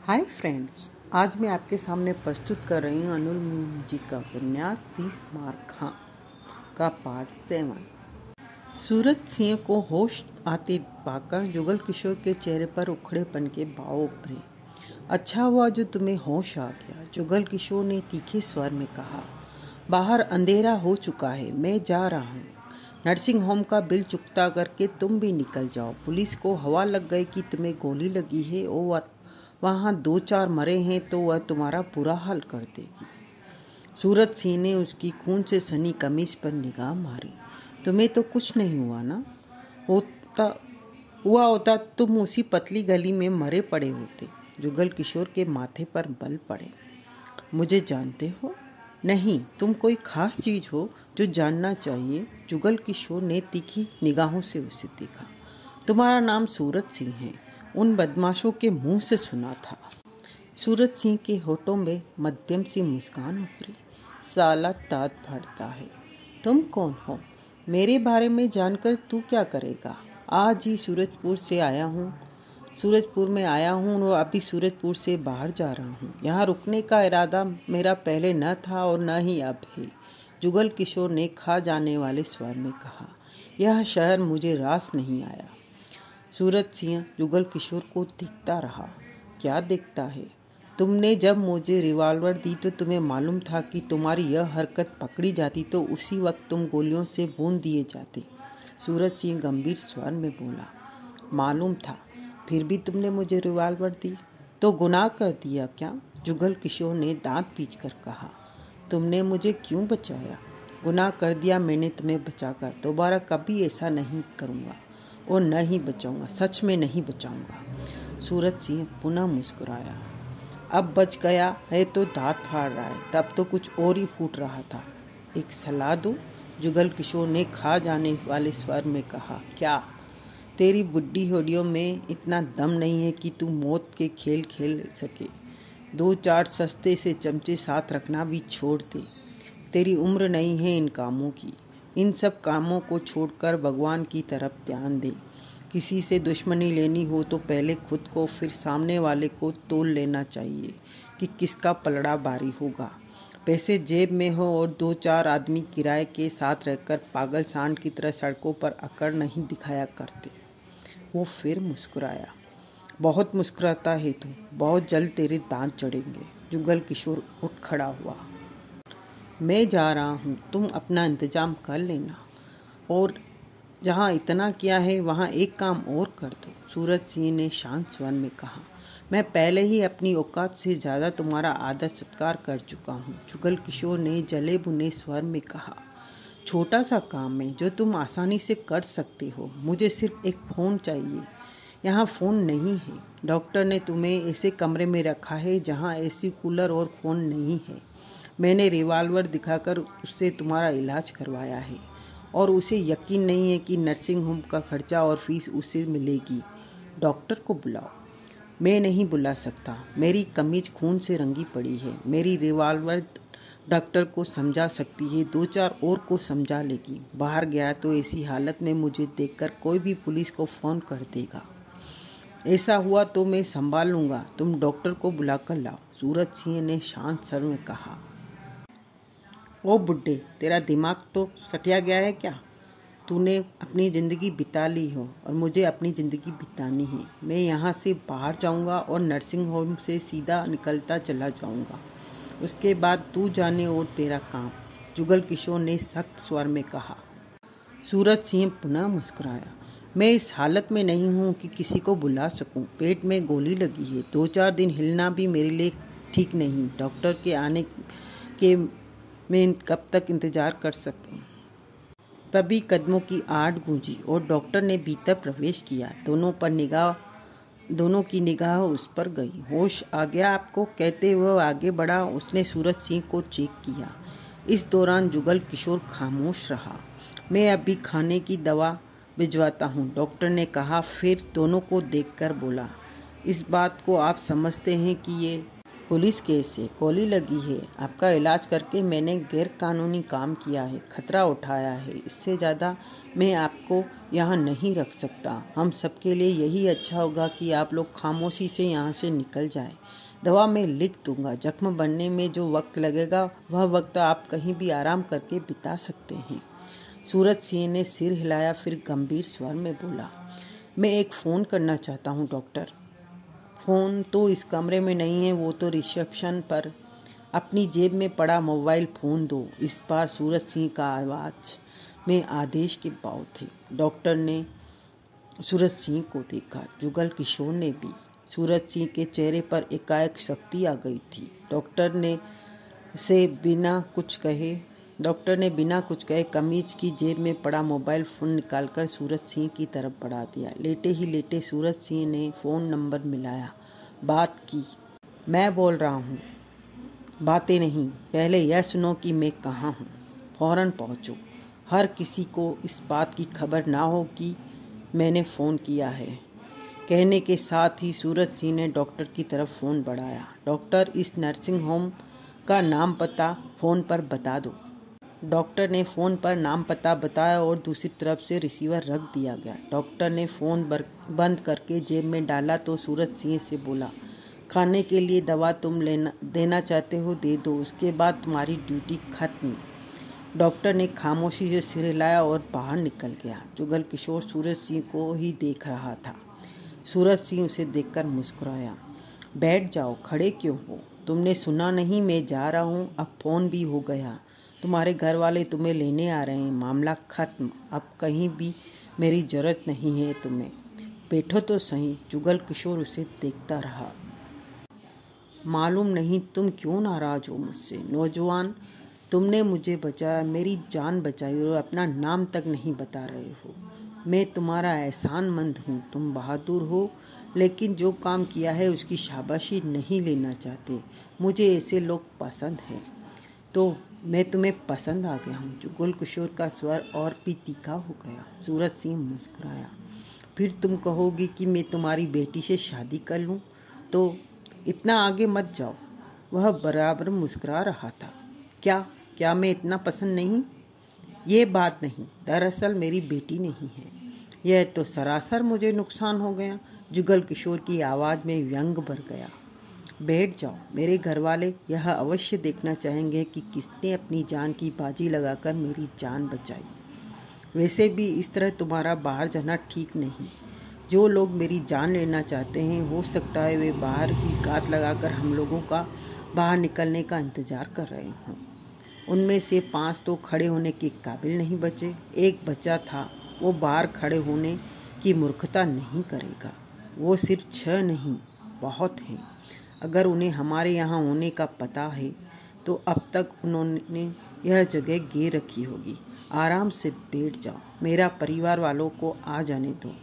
Hi friends, आज मैं आपके सामने प्रस्तुत कर रही हूँ अनुल मोहन जी का उपन्यास 30 मार खां का पार्ट 7। सूरज सिंह को होश आते पाकर जुगल किशोर के चेहरे पर उखड़ेपन के भाव उभरे। अच्छा हुआ जो तुम्हें होश आ गया, जुगल किशोर ने तीखे स्वर में कहा। बाहर अंधेरा हो चुका है, मैं जा रहा हूँ। नर्सिंग होम का बिल चुकता करके तुम भी निकल जाओ। पुलिस को हवा लग गई कि तुम्हें गोली लगी है और वहाँ 2-4 मरे हैं तो वह तुम्हारा बुरा हाल कर देगी। सूरज सिंह ने उसकी खून से सनी कमीज पर निगाह मारी। तुम्हें तो कुछ नहीं हुआ ना? हुआ होता तुम उसी पतली गली में मरे पड़े होते। जुगल किशोर के माथे पर बल पड़े। मुझे जानते हो? नहीं, तुम कोई खास चीज हो जो जानना चाहिए। जुगल किशोर ने तीखी निगाहों से उसे देखा। तुम्हारा नाम सूरज सिंह है, उन बदमाशों के मुंह से सुना था। सूरज सिंह के होठों में मध्यम सी मुस्कान उभरी। साला तात फाड़ता है। तुम कौन हो? मेरे बारे में जानकर तू क्या करेगा? आज ही सूरजपुर में आया हूँ और अभी सूरजपुर से बाहर जा रहा हूँ। यहाँ रुकने का इरादा मेरा पहले न था और न ही अब है, जुगल किशोर ने खा जाने वाले स्वर में कहा। यह शहर मुझे रास नहीं आया। सूरज सिंह जुगल किशोर को देखता रहा। क्या देखता है? तुमने जब मुझे रिवॉल्वर दी तो तुम्हें मालूम था कि तुम्हारी यह हरकत पकड़ी जाती तो उसी वक्त तुम गोलियों से भून दिए जाते। सूरज सिंह गंभीर स्वर में बोला। मालूम था, फिर भी तुमने मुझे रिवॉल्वर दी तो गुनाह कर दिया क्या? जुगल किशोर ने दांत पीटकर कहा। तुमने मुझे क्यों बचाया? गुनाह कर दिया मैंने तुम्हें बचाकर। दोबारा कभी ऐसा नहीं करूँगा और न ही बचाऊंगा, सच में नहीं बचाऊंगा। सूरज सिंह पुनः मुस्कुराया। अब बच गया है तो दांत फाड़ रहा है, तब तो कुछ और ही फूट रहा था। एक सलाह दूं? जुगल किशोर ने खा जाने वाले स्वर में कहा। क्या? तेरी बुढ़ी हड्डियों में इतना दम नहीं है कि तू मौत के खेल खेल सके? 2-4 सस्ते से चमचे साथ रखना भी छोड़ दे। तेरी उम्र नहीं है इन कामों की। इन सब कामों को छोड़कर भगवान की तरफ ध्यान दे। किसी से दुश्मनी लेनी हो तो पहले खुद को फिर सामने वाले को तोल लेना चाहिए कि किसका पलड़ा भारी होगा। पैसे जेब में हो और 2-4 आदमी किराए के साथ रहकर पागल सांड की तरह सड़कों पर अकड़ नहीं दिखाया करते। वो फिर मुस्कुराया। बहुत मुस्कुराता है तू, बहुत जल्द तेरे दांत चढ़ेंगे। जुगल किशोर उठ खड़ा हुआ। मैं जा रहा हूँ, तुम अपना इंतजाम कर लेना और जहाँ इतना किया है वहाँ एक काम और कर दो। सूरज सिंह ने शांत स्वर में कहा। मैं पहले ही अपनी औकात से ज़्यादा तुम्हारा आदर सत्कार कर चुका हूँ। जुगल किशोर ने जले भुने स्वर में कहा। छोटा सा काम है जो तुम आसानी से कर सकते हो। मुझे सिर्फ एक फ़ोन चाहिए। यहाँ फ़ोन नहीं है। डॉक्टर ने तुम्हें ऐसे कमरे में रखा है जहाँ एसी, कूलर और फ़ोन नहीं है। मैंने रिवॉल्वर दिखाकर उससे तुम्हारा इलाज करवाया है और उसे यकीन नहीं है कि नर्सिंग होम का खर्चा और फीस उसे मिलेगी। डॉक्टर को बुलाओ। मैं नहीं बुला सकता, मेरी कमीज खून से रंगी पड़ी है। मेरी रिवॉल्वर डॉक्टर को समझा सकती है, 2-4 और को समझा लेगी। बाहर गया तो ऐसी हालत में मुझे देखकर कोई भी पुलिस को फ़ोन कर देगा। ऐसा हुआ तो मैं संभाल लूँगा, तुम डॉक्टर को बुलाकर लाओ। सूरज सिंह ने शांत स्वर में कहा। ओ बुड्ढे, तेरा दिमाग तो सटिया गया है क्या? तूने अपनी ज़िंदगी बिता ली हो और मुझे अपनी ज़िंदगी बितानी है। मैं यहाँ से बाहर जाऊँगा और नर्सिंग होम से सीधा निकलता चला जाऊँगा। उसके बाद तू जाने और तेरा काम। जुगल किशोर ने सख्त स्वर में कहा। सूरज सिंह पुनः मुस्कुराया। मैं इस हालत में नहीं हूँ कि किसी को बुला सकूँ। पेट में गोली लगी है। 2-4 दिन हिलना भी मेरे लिए ठीक नहीं। डॉक्टर के आने के मैं कब तक इंतज़ार कर सकूं? तभी कदमों की आहट गूंजी और डॉक्टर ने भीतर प्रवेश किया। दोनों की निगाह उस पर गई। होश आ गया आपको? कहते हुए आगे बढ़ा। उसने सूरज सिंह को चेक किया। इस दौरान जुगल किशोर खामोश रहा। मैं अभी खाने की दवा भिजवाता हूँ, डॉक्टर ने कहा। फिर दोनों को देखकर बोला। इस बात को आप समझते हैं कि ये पुलिस केस से गोली लगी है। आपका इलाज करके मैंने गैर कानूनी काम किया है, खतरा उठाया है। इससे ज़्यादा मैं आपको यहाँ नहीं रख सकता। हम सबके लिए यही अच्छा होगा कि आप लोग खामोशी से यहाँ से निकल जाएं। दवा मैं लिख दूंगा। जख्म बनने में जो वक्त लगेगा वह वक्त आप कहीं भी आराम करके बिता सकते हैं। सूरज सिंह ने सिर हिलाया, फिर गंभीर स्वर में बोला, मैं एक फ़ोन करना चाहता हूँ डॉक्टर। फ़ोन तो इस कमरे में नहीं है, वो तो रिसेप्शन पर। अपनी जेब में पड़ा मोबाइल फ़ोन दो। इस बार सूरज सिंह का आवाज़ में आदेश के भाव थे। डॉक्टर ने सूरज सिंह को देखा, जुगल किशोर ने भी। सूरज सिंह के चेहरे पर एकाएक शक्ति आ गई थी। डॉक्टर ने बिना कुछ कहे कमीज की जेब में पड़ा मोबाइल फ़ोन निकालकर सूरज सिंह की तरफ बढ़ा दिया। लेटे ही लेटे सूरज सिंह ने फ़ोन नंबर मिलाया, बात की। मैं बोल रहा हूँ, बातें नहीं, पहले यह सुनो कि मैं कहाँ हूँ। फौरन पहुँचो। हर किसी को इस बात की खबर ना हो कि मैंने फ़ोन किया है। कहने के साथ ही सूरज सिंह ने डॉक्टर की तरफ फ़ोन बढ़ाया। डॉक्टर, इस नर्सिंग होम का नाम पता फ़ोन पर बता दो। डॉक्टर ने फ़ोन पर नाम पता बताया और दूसरी तरफ से रिसीवर रख दिया गया। डॉक्टर ने फ़ोन बंद करके जेब में डाला तो सूरज सिंह से बोला, खाने के लिए दवा तुम देना चाहते हो, दे दो, उसके बाद तुम्हारी ड्यूटी खत्म। डॉक्टर ने खामोशी से सिर हिलाया और बाहर निकल गया। जुगल किशोर सूरज सिंह को ही देख रहा था। सूरज सिंह उसे देखकर मुस्कुराया। बैठ जाओ, खड़े क्यों हो? तुमने सुना नहीं, मैं जा रहा हूँ। अब फ़ोन भी हो गया। तुम्हारे घर वाले तुम्हें लेने आ रहे हैं। मामला खत्म। अब कहीं भी मेरी ज़रूरत नहीं है तुम्हें। बैठो तो सही। जुगल किशोर उसे देखता रहा। मालूम नहीं तुम क्यों नाराज़ हो मुझसे। नौजवान, तुमने मुझे बचाया, मेरी जान बचाई और अपना नाम तक नहीं बता रहे हो। मैं तुम्हारा एहसानमंद हूँ। तुम बहादुर हो, लेकिन जो काम किया है उसकी शाबाशी नहीं लेना चाहते। मुझे ऐसे लोग पसंद हैं, तो मैं तुम्हें पसंद आ गया हूँ। जुगल किशोर का स्वर और भी तीखा हो गया। सूरज सिंह मुस्कुराया। फिर तुम कहोगी कि मैं तुम्हारी बेटी से शादी कर लूँ, तो इतना आगे मत जाओ। वह बराबर मुस्कुरा रहा था। क्या मैं इतना पसंद नहीं? ये बात नहीं, दरअसल मेरी बेटी नहीं है। यह तो सरासर मुझे नुकसान हो गया। जुगल किशोर की आवाज़ में व्यंग भर गया। बैठ जाओ। मेरे घरवाले यह अवश्य देखना चाहेंगे कि किसने अपनी जान की बाजी लगाकर मेरी जान बचाई। वैसे भी इस तरह तुम्हारा बाहर जाना ठीक नहीं। जो लोग मेरी जान लेना चाहते हैं, हो सकता है वे बाहर ही घात लगाकर हम लोगों का बाहर निकलने का इंतज़ार कर रहे हों। उनमें से 5 तो खड़े होने के काबिल नहीं बचे। एक बच्चा था, वो बाहर खड़े होने की मूर्खता नहीं करेगा। वो सिर्फ 6 नहीं, बहुत हैं। अगर उन्हें हमारे यहाँ होने का पता है तो अब तक उन्होंने यह जगह घेर रखी होगी। आराम से बैठ जाओ। मेरा परिवार वालों को आ जाने दो।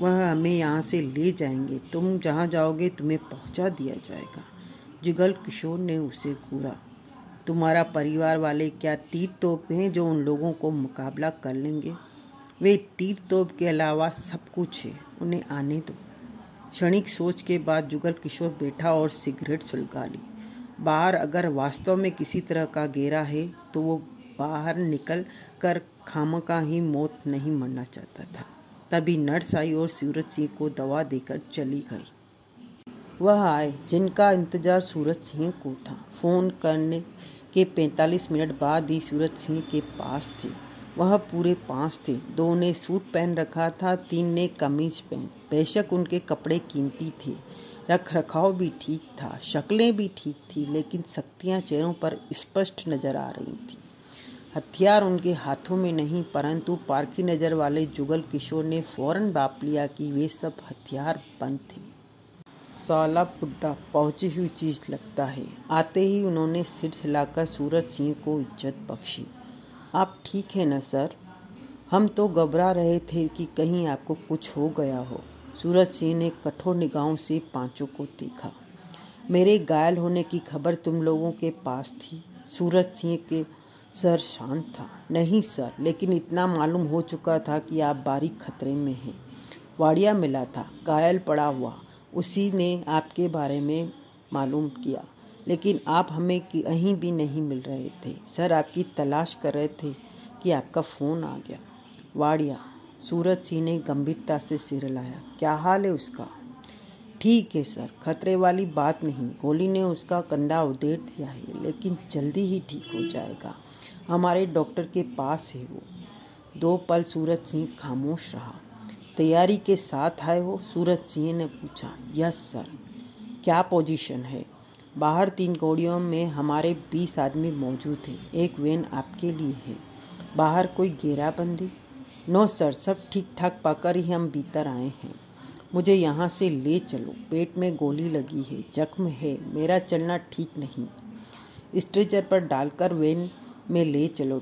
वह हमें यहाँ से ले जाएंगे। तुम जहाँ जाओगे तुम्हें पहुँचा दिया जाएगा। जुगल किशोर ने उसे घूरा। तुम्हारा परिवार वाले क्या तीर तोप हैं जो उन लोगों को मुकाबला कर लेंगे? वे तीर तोप के अलावा सब कुछ है। उन्हें आने दो। क्षणिक सोच के बाद जुगल किशोर बैठा और सिगरेट सुलगा ली। बाहर अगर वास्तव में किसी तरह का घेरा है तो वो बाहर निकल कर खामखा ही मौत नहीं मरना चाहता था। तभी नर्स आई और सूरज सिंह को दवा देकर चली गई। वह आए जिनका इंतजार सूरज सिंह को था। फ़ोन करने के 45 मिनट बाद ही सूरज सिंह के पास थे। वह पूरे 5 थे। 2 ने सूट पहन रखा था, 3 ने कमीज पहन। बेशक उनके कपड़े कीमती थे, रख रखाव भी ठीक था, शक्लें भी ठीक थी, लेकिन शक्तियाँ चेहरों पर स्पष्ट नजर आ रही थी। हथियार उनके हाथों में नहीं, परंतु पारखी नज़र वाले जुगल किशोर ने फौरन भांप लिया कि वे सब हथियार बंद थे। साला बुड्ढा पहुंची हुई चीज़ लगता है। आते ही उन्होंने सिर हिलाकर सूरज सिंह को इज्जत बख्शी। आप ठीक है ना सर? हम तो घबरा रहे थे कि कहीं आपको कुछ हो गया हो। सूरज सिंह ने कठोर निगाहों से पांचों को देखा। मेरे घायल होने की खबर तुम लोगों के पास थी? सूरज सिंह के सर शांत था। नहीं सर, लेकिन इतना मालूम हो चुका था कि आप बारीक खतरे में हैं। वाड़िया मिला था, घायल पड़ा हुआ। उसी ने आपके बारे में मालूम किया, लेकिन आप हमें कहीं भी नहीं मिल रहे थे। सर आपकी तलाश कर रहे थे कि आपका फ़ोन आ गया। वाड़िया, सूरज सिंह ने गंभीरता से सिर हिलाया। क्या हाल है उसका? ठीक है सर, खतरे वाली बात नहीं। गोली ने उसका कंधा उधेड़ दिया है, लेकिन जल्दी ही ठीक हो जाएगा। हमारे डॉक्टर के पास है वो। 2 पल सूरज सिंह खामोश रहा। तैयारी के साथ आए हो? सूरज सिंह ने पूछा। Yes sir. क्या पोजीशन है? बाहर 3 गाड़ियों में हमारे 20 आदमी मौजूद हैं। एक वैन आपके लिए है। बाहर कोई घेराबंदी? नो सर, सब ठीक ठाक पाकर ही हम भीतर आए हैं। मुझे यहाँ से ले चलो। पेट में गोली लगी है, जख्म है, मेरा चलना ठीक नहीं। स्ट्रेचर पर डालकर वैन में ले चलो।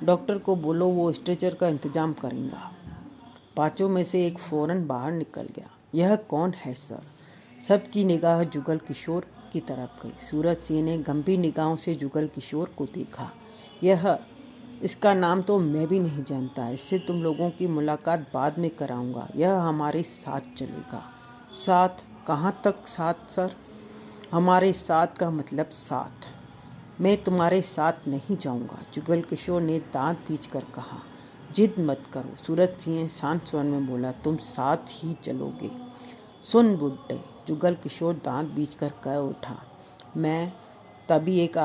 डॉक्टर को बोलो वो स्ट्रेचर का इंतजाम करेंगे। 5 में से एक फौरन बाहर निकल गया। यह कौन है सर? सबकी निगाह जुगल किशोर की तरफ गई। सूरज सिंह ने गंभीर निगाहों से जुगल किशोर को देखा। इसका नाम तो मैं भी नहीं जानता। इससे तुम लोगों की मुलाकात बाद में कराऊंगा। यह हमारे साथ चलेगा। साथ? कहाँ तक साथ सर? हमारे साथ का मतलब साथ। मैं तुम्हारे साथ नहीं जाऊंगा, जुगल किशोर ने दांत भींचकर कहा। जिद मत करो, सूरज सिंह शांत स्वर में बोला। तुम साथ ही चलोगे। सुन बुड्ढे, जुगल किशोर दांत भींचकर कह उठा। मैं तभी एक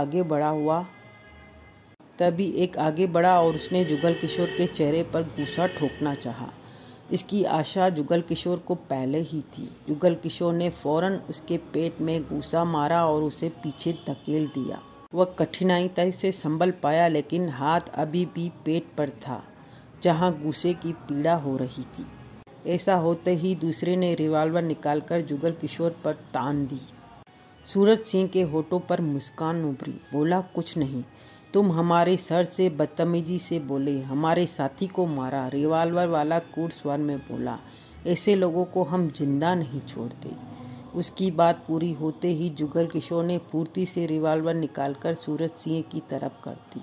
आगे बढ़ा और उसने जुगल किशोर के चेहरे पर गुस्सा ठोकना चाहा। इसकी आशा जुगल किशोर को पहले ही थी। जुगल किशोर ने फौरन उसके पेट में गुस्सा मारा और उसे पीछे धकेल दिया। वह कठिनाई से संभल पाया, लेकिन हाथ अभी भी पेट पर था, जहां गुस्से की पीड़ा हो रही थी। ऐसा होते ही दूसरे ने रिवॉल्वर निकालकर जुगल किशोर पर तान दी। सूरज सिंह के होठों पर मुस्कान उभरी। बोला, कुछ नहीं। तुम हमारे सर से बदतमीजी से बोले, हमारे साथी को मारा। रिवॉल्वर वाला क्रूर स्वर में बोला। ऐसे लोगों को हम जिंदा नहीं छोड़ते। उसकी बात पूरी होते ही जुगल किशोर ने फुर्ती से रिवॉल्वर निकालकर सूरज सिंह की तरफ कर दी।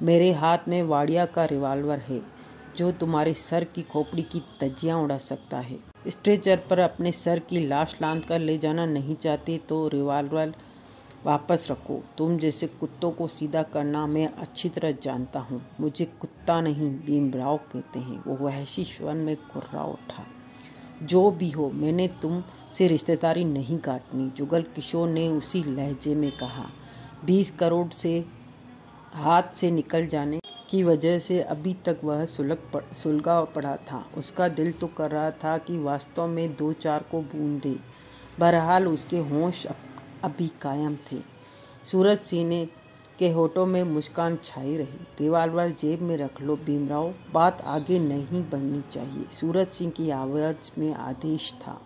मेरे हाथ में वाड़िया का रिवॉल्वर है, जो तुम्हारे सर की खोपड़ी की धज्जियां उड़ा सकता है। स्ट्रेचर पर अपने सर की लाश लांद कर ले जाना नहीं चाहते तो रिवॉल्वर वापस रखो। तुम जैसे कुत्तों को सीधा करना मैं अच्छी तरह जानता हूँ। मुझे कुत्ता नहीं, भीमराव कहते हैं। वो वहशी स्वर में कुर्रा उठा। जो भी हो, मैंने तुम से रिश्तेदारी नहीं काटनी, जुगल किशोर ने उसी लहजे में कहा। 20 करोड़ से हाथ से निकल जाने की वजह से अभी तक वह सुलगा पड़ा था। उसका दिल तो कर रहा था कि वास्तव में 2-4 को बूंद दे। बहरहाल उसके होश अभी कायम थे। सूरज सिंह के होठों में मुस्कान छाई रही। रिवॉल्वर जेब में रख लो भीमराव, बात आगे नहीं बढ़नी चाहिए। सूरज सिंह की आवाज में आदेश था।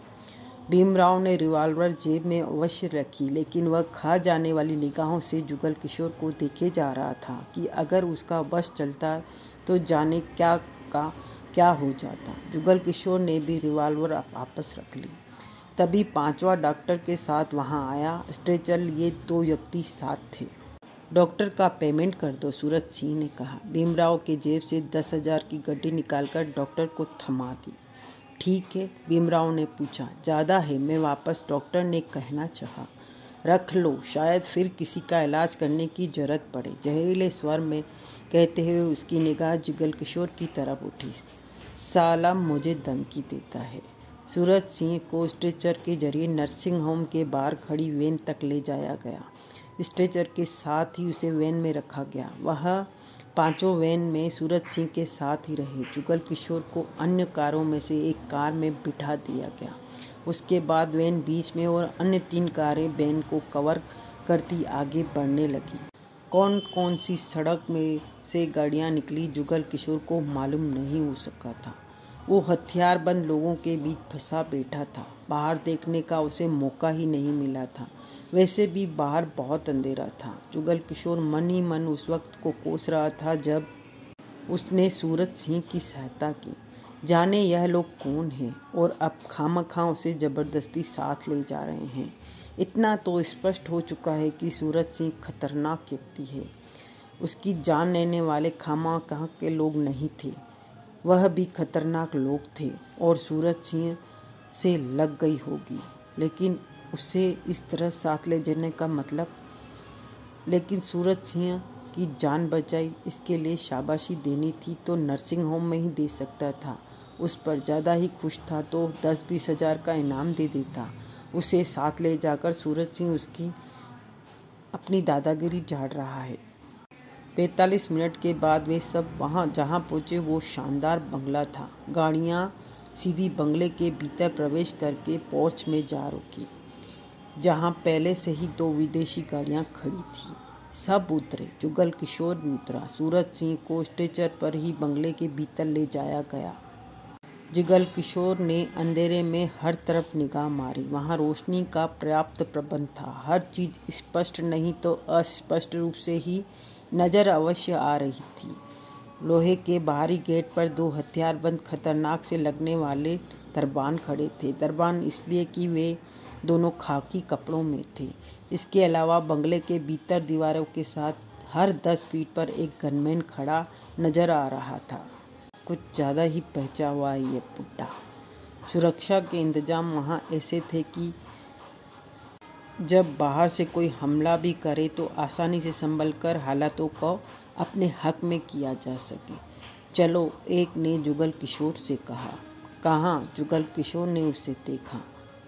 भीमराव ने रिवॉल्वर जेब में अवश्य रखी, लेकिन वह खा जाने वाली निगाहों से जुगल किशोर को देखे जा रहा था कि अगर उसका बस चलता तो जाने क्या हो जाता। जुगल किशोर ने भी रिवॉल्वर वापस रख ली। तभी 5वां डॉक्टर के साथ वहां आया। स्ट्रेचर लिए 2 व्यक्ति साथ थे। डॉक्टर का पेमेंट कर दो, सूरज सिंह ने कहा। भीमराव के जेब से 10,000 की गड्डी निकालकर डॉक्टर को थमा दी। ठीक है, भीमराव ने पूछा। ज़्यादा है, मैं वापस, डॉक्टर ने कहना चाहा। रख लो, शायद फिर किसी का इलाज करने की जरूरत पड़े, जहरीले स्वर में कहते हुए उसकी निगाह जुगल किशोर की तरफ उठी। साला मुझे धमकी देता है। सूरज सिंह को स्ट्रेचर के जरिए नर्सिंग होम के बाहर खड़ी वैन तक ले जाया गया। स्ट्रेचर के साथ ही उसे वैन में रखा गया। वह 5 वैन में सूरज सिंह के साथ ही रहे। जुगल किशोर को अन्य कारों में से एक कार में बिठा दिया गया। उसके बाद वैन बीच में और अन्य 3 कारें वैन को कवर करती आगे बढ़ने लगी। कौन कौन सी सड़क में से गाड़ियां निकली जुगल किशोर को मालूम नहीं हो सका था। वो हथियारबंद लोगों के बीच फंसा बैठा था। बाहर देखने का उसे मौका ही नहीं मिला था। वैसे भी बाहर बहुत अंधेरा था। जुगल किशोर मन ही मन उस वक्त को कोस रहा था जब उसने सूरज सिंह की सहायता की। जाने यह लोग कौन हैं और अब खामखा उसे जबरदस्ती साथ ले जा रहे हैं। इतना तो स्पष्ट हो चुका है कि सूरज सिंह खतरनाक व्यक्ति है। उसकी जान लेने वाले खामखा के लोग नहीं थे, वह भी खतरनाक लोग थे और सूरज सिंह से लग गई होगी। लेकिन उसे इस तरह साथ ले जाने का मतलब? लेकिन सूरज सिंह की जान बचाई, इसके लिए शाबाशी देनी थी तो नर्सिंग होम में ही दे सकता था। उस पर ज़्यादा ही खुश था तो 10-20 हज़ार का इनाम दे देता। उसे साथ ले जाकर सूरज सिंह उसकी अपनी दादागिरी झाड़ रहा है। 45 मिनट के बाद वे सब वहाँ जहाँ पहुँचे वो शानदार बंगला था। गाड़ियाँ सीधी बंगले के भीतर प्रवेश करके पोर्च में जा रुकी, जहाँ पहले से ही 2 विदेशी गाड़ियाँ खड़ी थी। सब उतरे, जुगल किशोर भी उतरा। सूरज सिंह को स्ट्रेचर पर ही बंगले के भीतर ले जाया गया। जुगल किशोर ने अंधेरे में हर तरफ निगाह मारी। वहाँ रोशनी का पर्याप्त प्रबंध था। हर चीज़ स्पष्ट नहीं तो अस्पष्ट रूप से ही नज़र अवश्य आ रही थी। लोहे के बाहरी गेट पर 2 हथियारबंद खतरनाक से लगने वाले दरबान खड़े थे। दरबान इसलिए कि वे दोनों खाकी कपड़ों में थे। इसके अलावा बंगले के भीतर दीवारों के साथ हर 10 फीट पर एक गनमैन खड़ा नजर आ रहा था। कुछ ज़्यादा ही पहुंचा हुआ है ये पुट्टा। सुरक्षा के इंतजाम वहाँ ऐसे थे कि जब बाहर से कोई हमला भी करे तो आसानी से संभल कर हालातों को अपने हक में किया जा सके। चलो, एक ने जुगल किशोर से कहा। कहाँ? जुगल किशोर ने उसे देखा।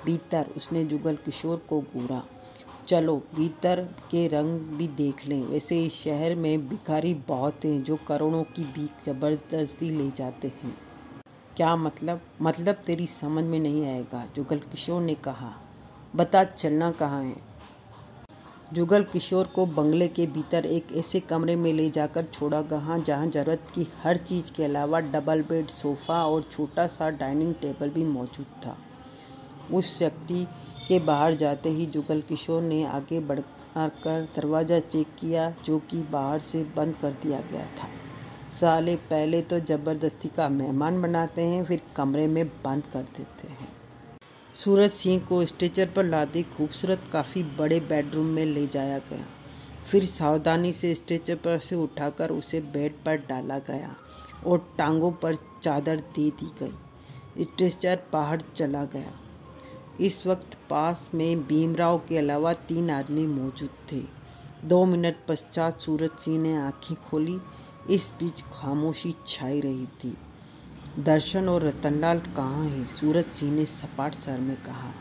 भीतर, उसने जुगल किशोर को घूरा। चलो भीतर के रंग भी देख लें। वैसे इस शहर में भिखारी बहुत हैं जो करोड़ों की भीख जबरदस्ती ले जाते हैं। क्या मतलब? मतलब तेरी समझ में नहीं आएगा, जुगल किशोर ने कहा। बता, चलना कहाँ है? जुगल किशोर को बंगले के भीतर एक ऐसे कमरे में ले जाकर छोड़ा गया जहाँ जरूरत की हर चीज़ के अलावा डबल बेड, सोफ़ा और छोटा सा डाइनिंग टेबल भी मौजूद था। उस व्यक्ति के बाहर जाते ही जुगल किशोर ने आगे बढ़कर दरवाज़ा चेक किया, जो कि बाहर से बंद कर दिया गया था। साले पहले तो ज़बरदस्ती का मेहमान बनाते हैं, फिर कमरे में बंद कर देते हैं। सूरज सिंह को स्ट्रेचर पर लादे खूबसूरत काफ़ी बड़े बेडरूम में ले जाया गया। फिर सावधानी से स्ट्रेचर पर से उठाकर उसे बेड पर डाला गया और टांगों पर चादर दे दी गई। स्ट्रेचर बाहर चला गया। इस वक्त पास में भीमराव के अलावा 3 आदमी मौजूद थे। 2 मिनट पश्चात सूरज सिंह ने आंखें खोली। इस बीच खामोशी छाई रही थी। दर्शन और रतनलाल कहाँ हैं? सूरज सिंह ने सपाट स्वर में कहा।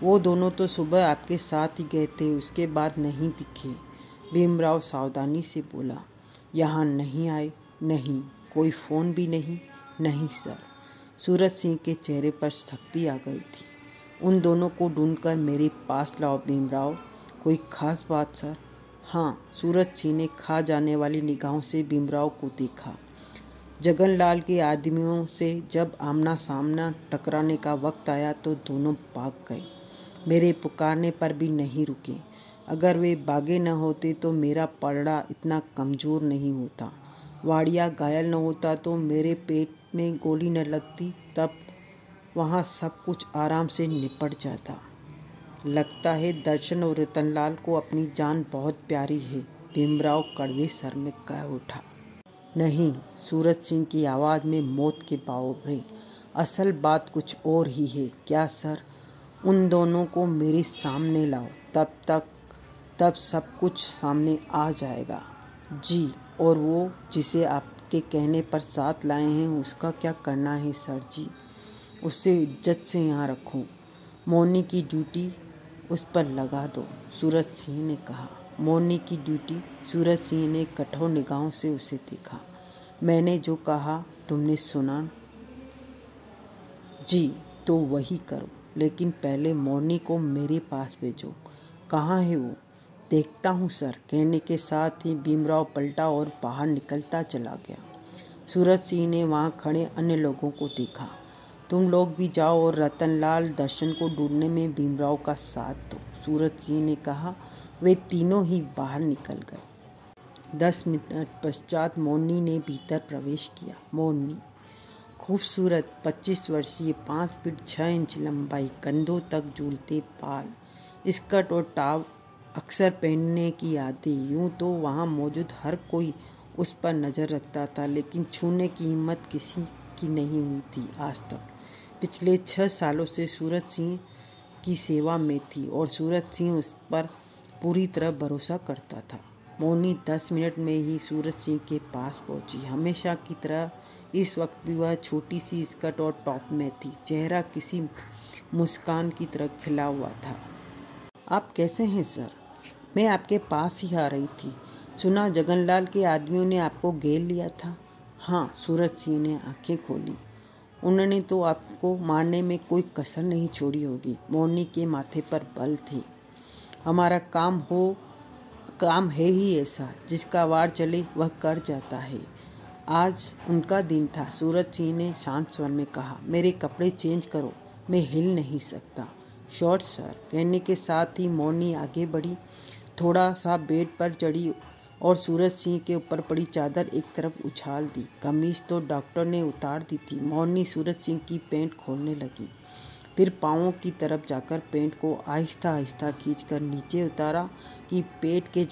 वो दोनों तो सुबह आपके साथ ही गए थे, उसके बाद नहीं दिखे। भीमराव सावधानी से बोला। यहाँ नहीं आए? नहीं। कोई फ़ोन भी नहीं? नहीं सर। सूरज सिंह के चेहरे पर सख्ती आ गई थी। उन दोनों को ढूंढकर मेरे पास लाओ भीमराव। कोई खास बात सर? हाँ। सूरज सिंह ने खा जाने वाली निगाहों से भीमराव को देखा। जगनलाल के आदमियों से जब आमना सामना टकराने का वक्त आया तो दोनों भाग गए। मेरे पुकारने पर भी नहीं रुके। अगर वे भागे न होते तो मेरा पलड़ा इतना कमज़ोर नहीं होता। वाड़िया घायल न होता तो मेरे पेट में गोली न लगती, तब वहाँ सब कुछ आराम से निपट जाता। लगता है दर्शन और रतनलाल को अपनी जान बहुत प्यारी है, भीमराव कड़वे स्वर में कह उठा। नहीं, सूरज सिंह की आवाज़ में मौत के भाव भरे। असल बात कुछ और ही है। क्या सर? उन दोनों को मेरे सामने लाओ, तब सब कुछ सामने आ जाएगा। जी। और वो जिसे आपके कहने पर साथ लाए हैं, उसका क्या करना है सर जी? उसे इज्जत से यहाँ रखो। मोनी की ड्यूटी उस पर लगा दो, सूरज सिंह ने कहा। मोनी की ड्यूटी? सूरज सिंह ने कठोर निगाहों से उसे देखा। मैंने जो कहा तुमने सुना? जी। तो वही करो, लेकिन पहले मोनी को मेरे पास भेजो। कहाँ है वो? देखता हूँ सर। कहने के साथ ही भीमराव पलटा और बाहर निकलता चला गया। सूरज सिंह ने वहाँ खड़े अन्य लोगों को देखा। तुम लोग भी जाओ और रतनलाल, दर्शन को ढूंढने में भीमराव का साथ दो, सूरज सिंह ने कहा। वे तीनों ही बाहर निकल गए। 10 मिनट पश्चात मोनी ने भीतर प्रवेश किया। मोनी खूबसूरत 25 वर्षीय, 5 फीट 6 इंच लंबाई, कंधों तक झूलते बाल, स्कर्ट और टॉप अक्सर पहनने की आदत। यूं तो वहाँ मौजूद हर कोई उस पर नज़र रखता था, लेकिन छूने की हिम्मत किसी की नहीं हुई थी आज तक। पिछले 6 सालों से सूरज सिंह की सेवा में थी और सूरज सिंह उस पर पूरी तरह भरोसा करता था। मोनी 10 मिनट में ही सूरज सिंह के पास पहुंची। हमेशा की तरह इस वक्त भी वह छोटी सी स्कर्ट और टॉप में थी। चेहरा किसी मुस्कान की तरह खिला हुआ था। आप कैसे हैं सर? मैं आपके पास ही आ रही थी। सुना जगनलाल के आदमियों ने आपको घेर लिया था। हाँ, सूरज सिंह ने आंखें खोली। उन्होंने तो आपको मारने में कोई कसर नहीं छोड़ी होगी। मोनी के माथे पर बल थे। हमारा काम है ही ऐसा, जिसका वार चले वह कर जाता है। आज उनका दिन था। सूरज सिंह ने शांत स्वर में कहा, मेरे कपड़े चेंज करो, मैं हिल नहीं सकता। Short sir. कहने के साथ ही मोनी आगे बढ़ी, थोड़ा सा बेड पर चढ़ी और सूरज सिंह के ऊपर पड़ी चादर एक तरफ उछाल दी। कमीज तो डॉक्टर ने उतार दी थी। मोनी सूरज सिंह की पैंट खोलने लगी, फिर पाँवों की तरफ जाकर पैंट को आहिस्ता आहिस्ता खींचकर नीचे उतारा कि पेट के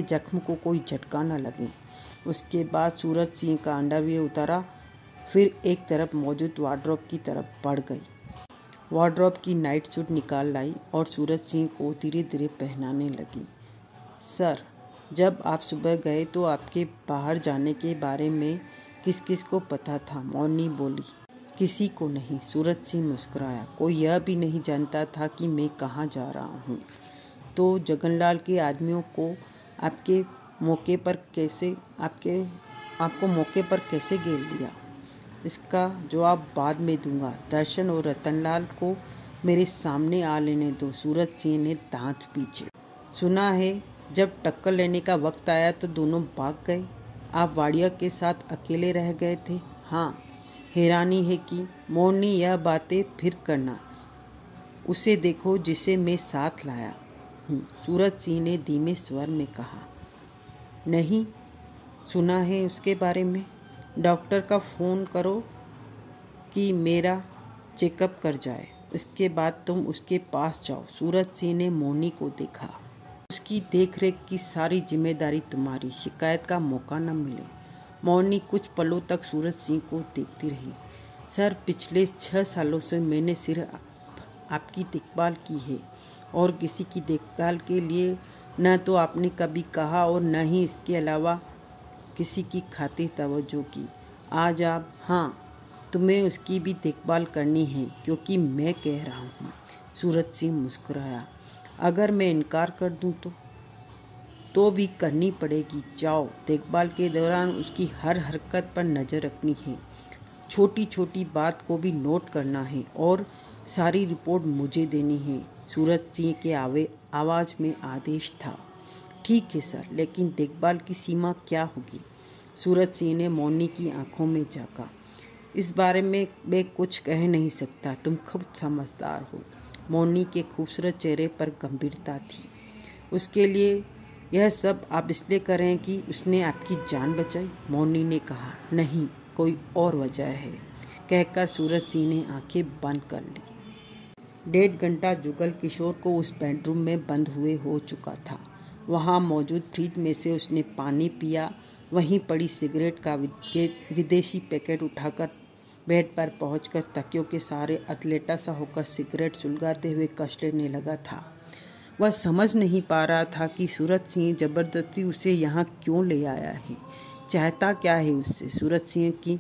जख्म को कोई झटका न लगे। उसके बाद सूरज सिंह का अंडरवियर उतारा, फिर एक तरफ मौजूद वार्डरोब की तरफ बढ़ गई। वार्डरोब की नाइट सूट निकाल लाई और सूरज सिंह को धीरे धीरे पहनाने लगी। सर, जब आप सुबह गए तो आपके बाहर जाने के बारे में किस किस को पता था? मौनी बोली। किसी को नहीं। सूरज सिंह मुस्कुराया। कोई यह भी नहीं जानता था कि मैं कहाँ जा रहा हूँ। तो जगनलाल के आदमियों को आपको मौके पर कैसे घेर लिया? इसका जवाब बाद में दूंगा। दर्शन और रतनलाल को मेरे सामने आ लेने दो। सूरज सिंह ने दांत पीछे। सुना है जब टक्कर लेने का वक्त आया तो दोनों भाग गए। आप वाड़िया के साथ अकेले रह गए थे? हाँ। हैरानी है कि मोनी यह बातें फिर करना। उसे देखो जिसे मैं साथ लाया हूँ, सूरज सिंह ने धीमे स्वर में कहा। नहीं सुना है उसके बारे में। डॉक्टर का फ़ोन करो कि मेरा चेकअप कर जाए, इसके बाद तुम उसके पास जाओ। सूरज सिंह ने मोनी को देखा। उसकी देखरेख की सारी जिम्मेदारी तुम्हारी, शिकायत का मौका न मिले। मोनी कुछ पलों तक सूरज सिंह को देखती रही। सर, पिछले 6 सालों से मैंने सिर्फ आपकी देखभाल की है और किसी की देखभाल के लिए न तो आपने कभी कहा और न ही इसके अलावा किसी की खातिर तवज्जो की। आज आप, हाँ, तुम्हें उसकी भी देखभाल करनी है क्योंकि मैं कह रहा हूँ। सूरज सिंह मुस्कुराया। अगर मैं इनकार कर दूँ तो भी करनी पड़ेगी। जाओ। देखभाल के दौरान उसकी हर हरकत पर नज़र रखनी है, छोटी छोटी बात को भी नोट करना है और सारी रिपोर्ट मुझे देनी है। सूरज सिंह के आवाज़ में आदेश था। ठीक है सर, लेकिन देखभाल की सीमा क्या होगी? सूरज सिंह ने मोनी की आंखों में झांका। इस बारे में मैं कुछ कह नहीं सकता, तुम खुद समझदार हो। मोनी के खूबसूरत चेहरे पर गंभीरता थी। उसके लिए यह सब आप इसलिए करें कि उसने आपकी जान बचाई? मोनी ने कहा। नहीं, कोई और वजह है, कहकर सूरज सिंह ने आंखें बंद कर ली। 1.5 घंटा जुगल किशोर को उस बेडरूम में बंद हुए हो चुका था। वहाँ मौजूद फ्रिज में से उसने पानी पिया, वहीं पड़ी सिगरेट का विदेशी पैकेट उठाकर बेड पर पहुंचकर तकियों के सहारे अतलेटा सा होकर सिगरेट सुलगाते हुए कष्ट लेने लगा था। वह समझ नहीं पा रहा था कि सूरज सिंह जबरदस्ती उसे यहाँ क्यों ले आया है, चाहता क्या है उससे। सूरज सिंह की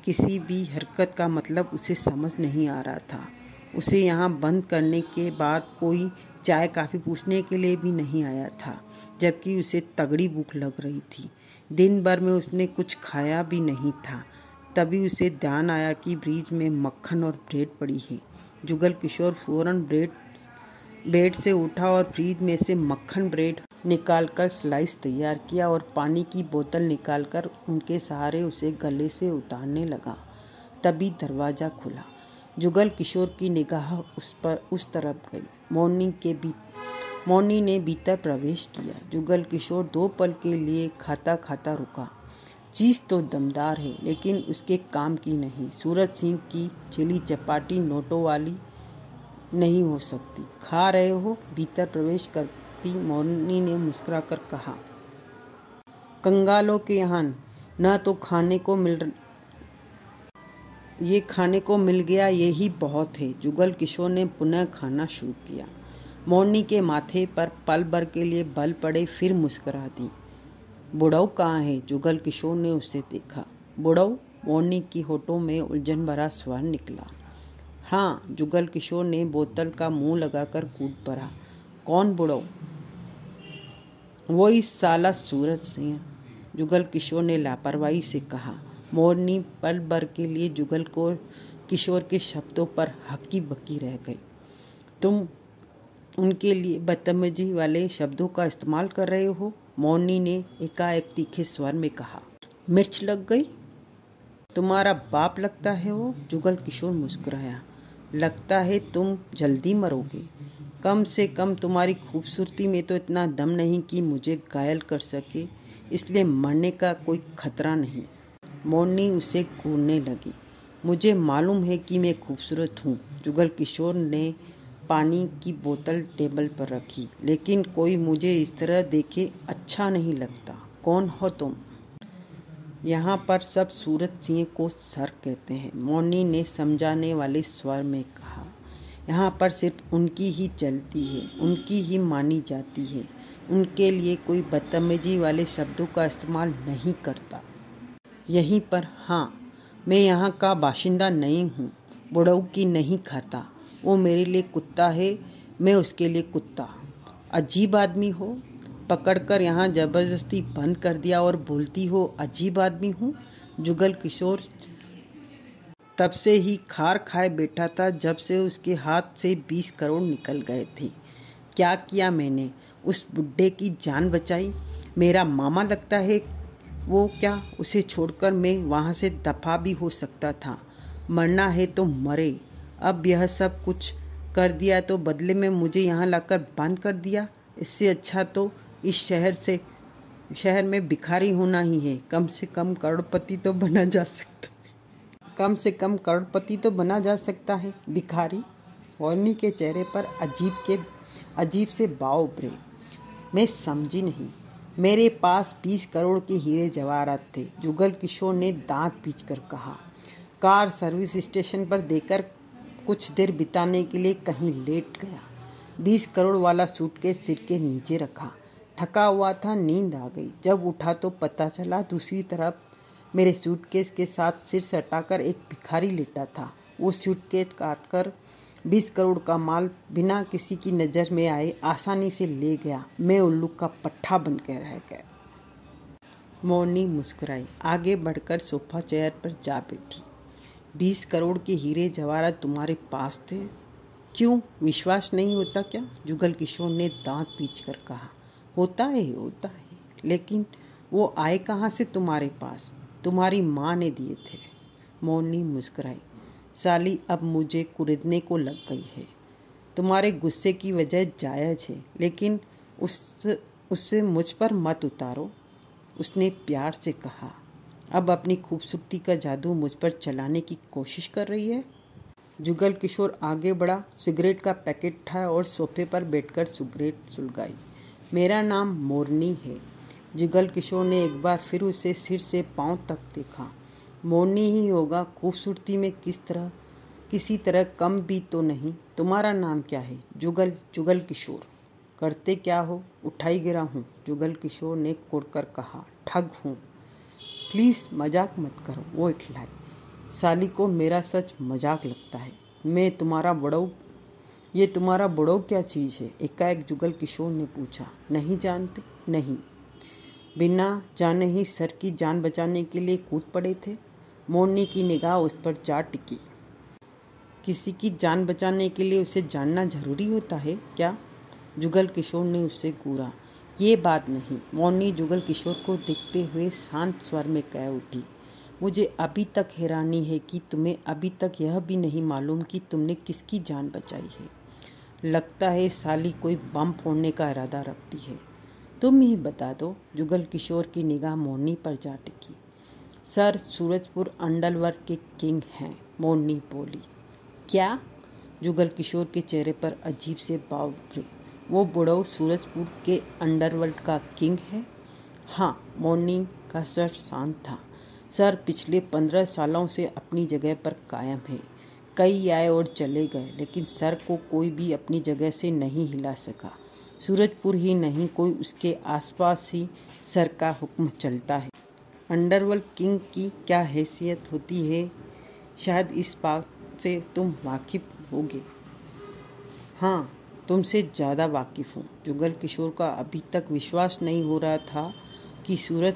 किसी भी हरकत का मतलब उसे समझ नहीं आ रहा था। उसे यहाँ बंद करने के बाद कोई चाय काफ़ी पूछने के लिए भी नहीं आया था, जबकि उसे तगड़ी भूख लग रही थी। दिन भर में उसने कुछ खाया भी नहीं था। तभी उसे ध्यान आया कि फ्रिज में मक्खन और ब्रेड पड़ी है। जुगल किशोर फौरन बेड से उठा और फ्रिज में से मक्खन ब्रेड निकालकर स्लाइस तैयार किया और पानी की बोतल निकालकर उनके सहारे उसे गले से उतारने लगा। तभी दरवाज़ा खुला। जुगल किशोर की निगाह उस तरफ गई। मौनी ने भीतर प्रवेश किया। जुगल किशोर 2 पल के लिए खाता खाता रुका। चीज़ तो दमदार है, लेकिन उसके काम की नहीं। सूरज सिंह की चिली चपाटी नोटों वाली नहीं हो सकती। खा रहे हो? भीतर प्रवेश करती मौनी ने मुस्कुराकर कहा। कंगालों के यहाँ न तो खाने को ये खाने को मिल गया, यही बहुत है। जुगल किशोर ने पुनः खाना शुरू किया। मोरनी के माथे पर पल भर के लिए बल पड़े, फिर मुस्कुरा दी। बुढ़ऊ कहाँ है? जुगल किशोर ने उसे देखा। बुढ़ऊ? मोरनी की होठों में उलझन भरा स्वर निकला। हाँ, जुगल किशोर ने बोतल का मुंह लगाकर कूद पड़ा। कौन बुढ़ऊ? वो इस साला सूरज सिंह, जुगल किशोर ने लापरवाही से कहा। मोरनी पल भर के लिए जुगल किशोर के शब्दों पर हक्की बक्की रह गई। तुम उनके लिए बदतमीजी वाले शब्दों का इस्तेमाल कर रहे हो? मोरनी ने एकाएक तीखे स्वर में कहा। मिर्च लग गई? तुम्हारा बाप लगता है वो? जुगल किशोर मुस्कुराया। लगता है तुम जल्दी मरोगे। कम से कम तुम्हारी खूबसूरती में तो इतना दम नहीं कि मुझे घायल कर सके, इसलिए मरने का कोई खतरा नहीं। मोरनी उसे घूरने लगी। मुझे मालूम है कि मैं खूबसूरत हूँ। जुगल किशोर ने पानी की बोतल टेबल पर रखी। लेकिन कोई मुझे इस तरह देखे अच्छा नहीं लगता। कौन हो तुम? यहाँ पर सब सूरज सिंह को सर कहते हैं, मोरनी ने समझाने वाले स्वर में कहा। यहाँ पर सिर्फ उनकी ही चलती है, उनकी ही मानी जाती है। उनके लिए कोई बदतमीजी वाले शब्दों का इस्तेमाल नहीं करता। यहीं पर हाँ, मैं यहाँ का बाशिंदा नहीं हूँ। बुढ़ऊ की नहीं खाता। वो मेरे लिए कुत्ता है, मैं उसके लिए कुत्ता। अजीब आदमी हो। पकड़कर यहाँ जबरदस्ती बंद कर दिया और बोलती हो अजीब आदमी हूँ। जुगल किशोर तब से ही खार खाए बैठा था जब से उसके हाथ से 20 करोड़ निकल गए थे। क्या किया मैंने? उस बुड्ढे की जान बचाई। मेरा मामा लगता है वो। क्या उसे छोड़कर मैं वहाँ से दफा भी हो सकता था? मरना है तो मरे। अब यह सब कुछ कर दिया तो बदले में मुझे यहाँ लाकर बंद कर दिया। इससे अच्छा तो इस शहर में भिखारी होना ही है। कम से कम करोड़पति तो बना जा सकता है। कम से कम करोड़पति तो बना जा सकता है। भिखारी? मोरनी के चेहरे पर अजीब से भाव उभरे। मैं समझी नहीं। मेरे पास 20 करोड़ के हीरे जवाहरात थे। जुगल किशोर ने दांत पीचकर कहा। कार सर्विस स्टेशन पर देकर कुछ देर बिताने के लिए कहीं लेट गया। 20 करोड़ वाला सूटकेस सिर के नीचे रखा। थका हुआ था, नींद आ गई। जब उठा तो पता चला दूसरी तरफ मेरे सूटकेस के साथ सिर सटाकर एक भिखारी लेटा था। वो सूटकेस काटकर 20 करोड़ का माल बिना किसी की नज़र में आए आसानी से ले गया। मैं उल्लू का पट्टा बनकर रह गया। मोरनी मुस्कुराई, आगे बढ़कर सोफा चेयर पर जा बैठी। 20 करोड़ के हीरे जवाहरात तुम्हारे पास थे? क्यों, विश्वास नहीं होता क्या? जुगल किशोर ने दांत पीचकर कहा। होता है, लेकिन वो आए कहाँ से तुम्हारे पास? तुम्हारी माँ ने दिए थे। मोरनी मुस्कुराई। साली अब मुझे कुरेदने को लग गई है। तुम्हारे गुस्से की वजह जायज़ है, लेकिन उससे मुझ पर मत उतारो, उसने प्यार से कहा। अब अपनी खूबसूरती का जादू मुझ पर चलाने की कोशिश कर रही है। जुगल किशोर आगे बढ़ा, सिगरेट का पैकेट उठाया और सोफे पर बैठकर सिगरेट सुलगाई। मेरा नाम मोरनी है। जुगल किशोर ने एक बार फिर उसे सिर से पांव तक देखा। मोरनी ही होगा। खूबसूरती में किसी तरह कम भी तो नहीं। तुम्हारा नाम क्या है? जुगल किशोर। करते क्या हो? उठाई गिरा हूँ, जुगल किशोर ने कुड़कर कहा। ठग हूँ। प्लीज़ मजाक मत करो, वो इठलाई। साली को मेरा सच मजाक लगता है। ये तुम्हारा बुढ़ऊ क्या चीज़ है? एकाएक जुगल किशोर ने पूछा। नहीं जानते? नहीं। बिना जाने ही सर की जान बचाने के लिए कूद पड़े थे। मोरनी की निगाह उस पर जा टिकी। किसी की जान बचाने के लिए उसे जानना जरूरी होता है क्या? जुगल किशोर ने उससे घूरा। ये बात नहीं। मोरनी जुगल किशोर को देखते हुए शांत स्वर में कह उठी। मुझे अभी तक हैरानी है कि तुम्हें अभी तक यह भी नहीं मालूम कि तुमने किसकी जान बचाई है। लगता है साली कोई बम फोड़ने का इरादा रखती है। तुम ही बता दो। जुगल किशोर की निगाह मोरनी पर जा टिकी। सर सूरजपुर अंडरवर्ल्ड के किंग हैं, मोरनी बोली। क्या? जुगल किशोर के चेहरे पर अजीब से भाव उभरे। वो बुढ़ऊ सूरजपुर के अंडरवर्ल्ड का किंग है? हाँ। मोरनी का स्वर शांत था। सर पिछले 15 सालों से अपनी जगह पर कायम है। कई आए और चले गए, लेकिन सर को कोई भी अपनी जगह से नहीं हिला सका। सूरजपुर ही नहीं, कोई उसके आसपास ही सर का हुक्म चलता है। अंडरवर्ल्ड किंग की क्या हैसियत होती है, शायद इस बात से तुम वाकिफ होगे। हाँ, तुमसे ज़्यादा वाकिफ़ हूँ। जुगल किशोर का अभी तक विश्वास नहीं हो रहा था कि सूरज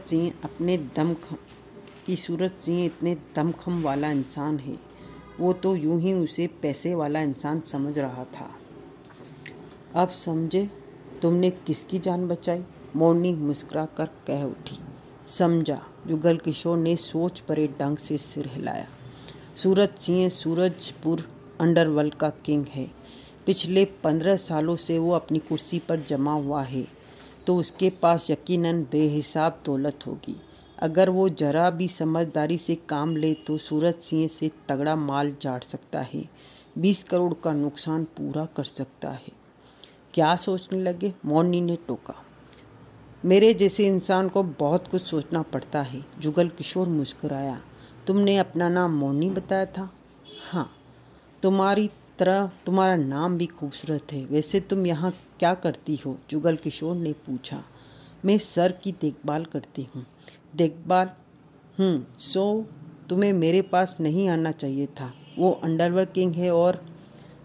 सिंह इतने दमखम वाला इंसान है। वो तो यूं ही उसे पैसे वाला इंसान समझ रहा था। अब समझे तुमने किसकी जान बचाई, मोरनी मुस्कुरा कर कह उठी। समझा, जुगल किशोर ने सोच भरे ढंग से सिर हिलाया। सूरज सिंह सूरजपुर अंडरवर्ल्ड का किंग है। पिछले 15 सालों से वो अपनी कुर्सी पर जमा हुआ है, तो उसके पास यकीनन बेहिसाब दौलत होगी। अगर वो जरा भी समझदारी से काम ले तो सूरज सिंह से तगड़ा माल झाड़ सकता है, 20 करोड़ का नुकसान पूरा कर सकता है। क्या सोचने लगे, मोरनी ने टोका। मेरे जैसे इंसान को बहुत कुछ सोचना पड़ता है। जुगल किशोर मुस्कुराया। तुमने अपना नाम मोरनी बताया था? हाँ, तुम्हारी तरह तुम्हारा नाम भी खूबसूरत है। वैसे तुम यहाँ क्या करती हो? जुगल किशोर ने पूछा। मैं सर की देखभाल करती हूँ। देखभाल? सो तुम्हें मेरे पास नहीं आना चाहिए था। वो अंडरवर्ल्ड किंग है और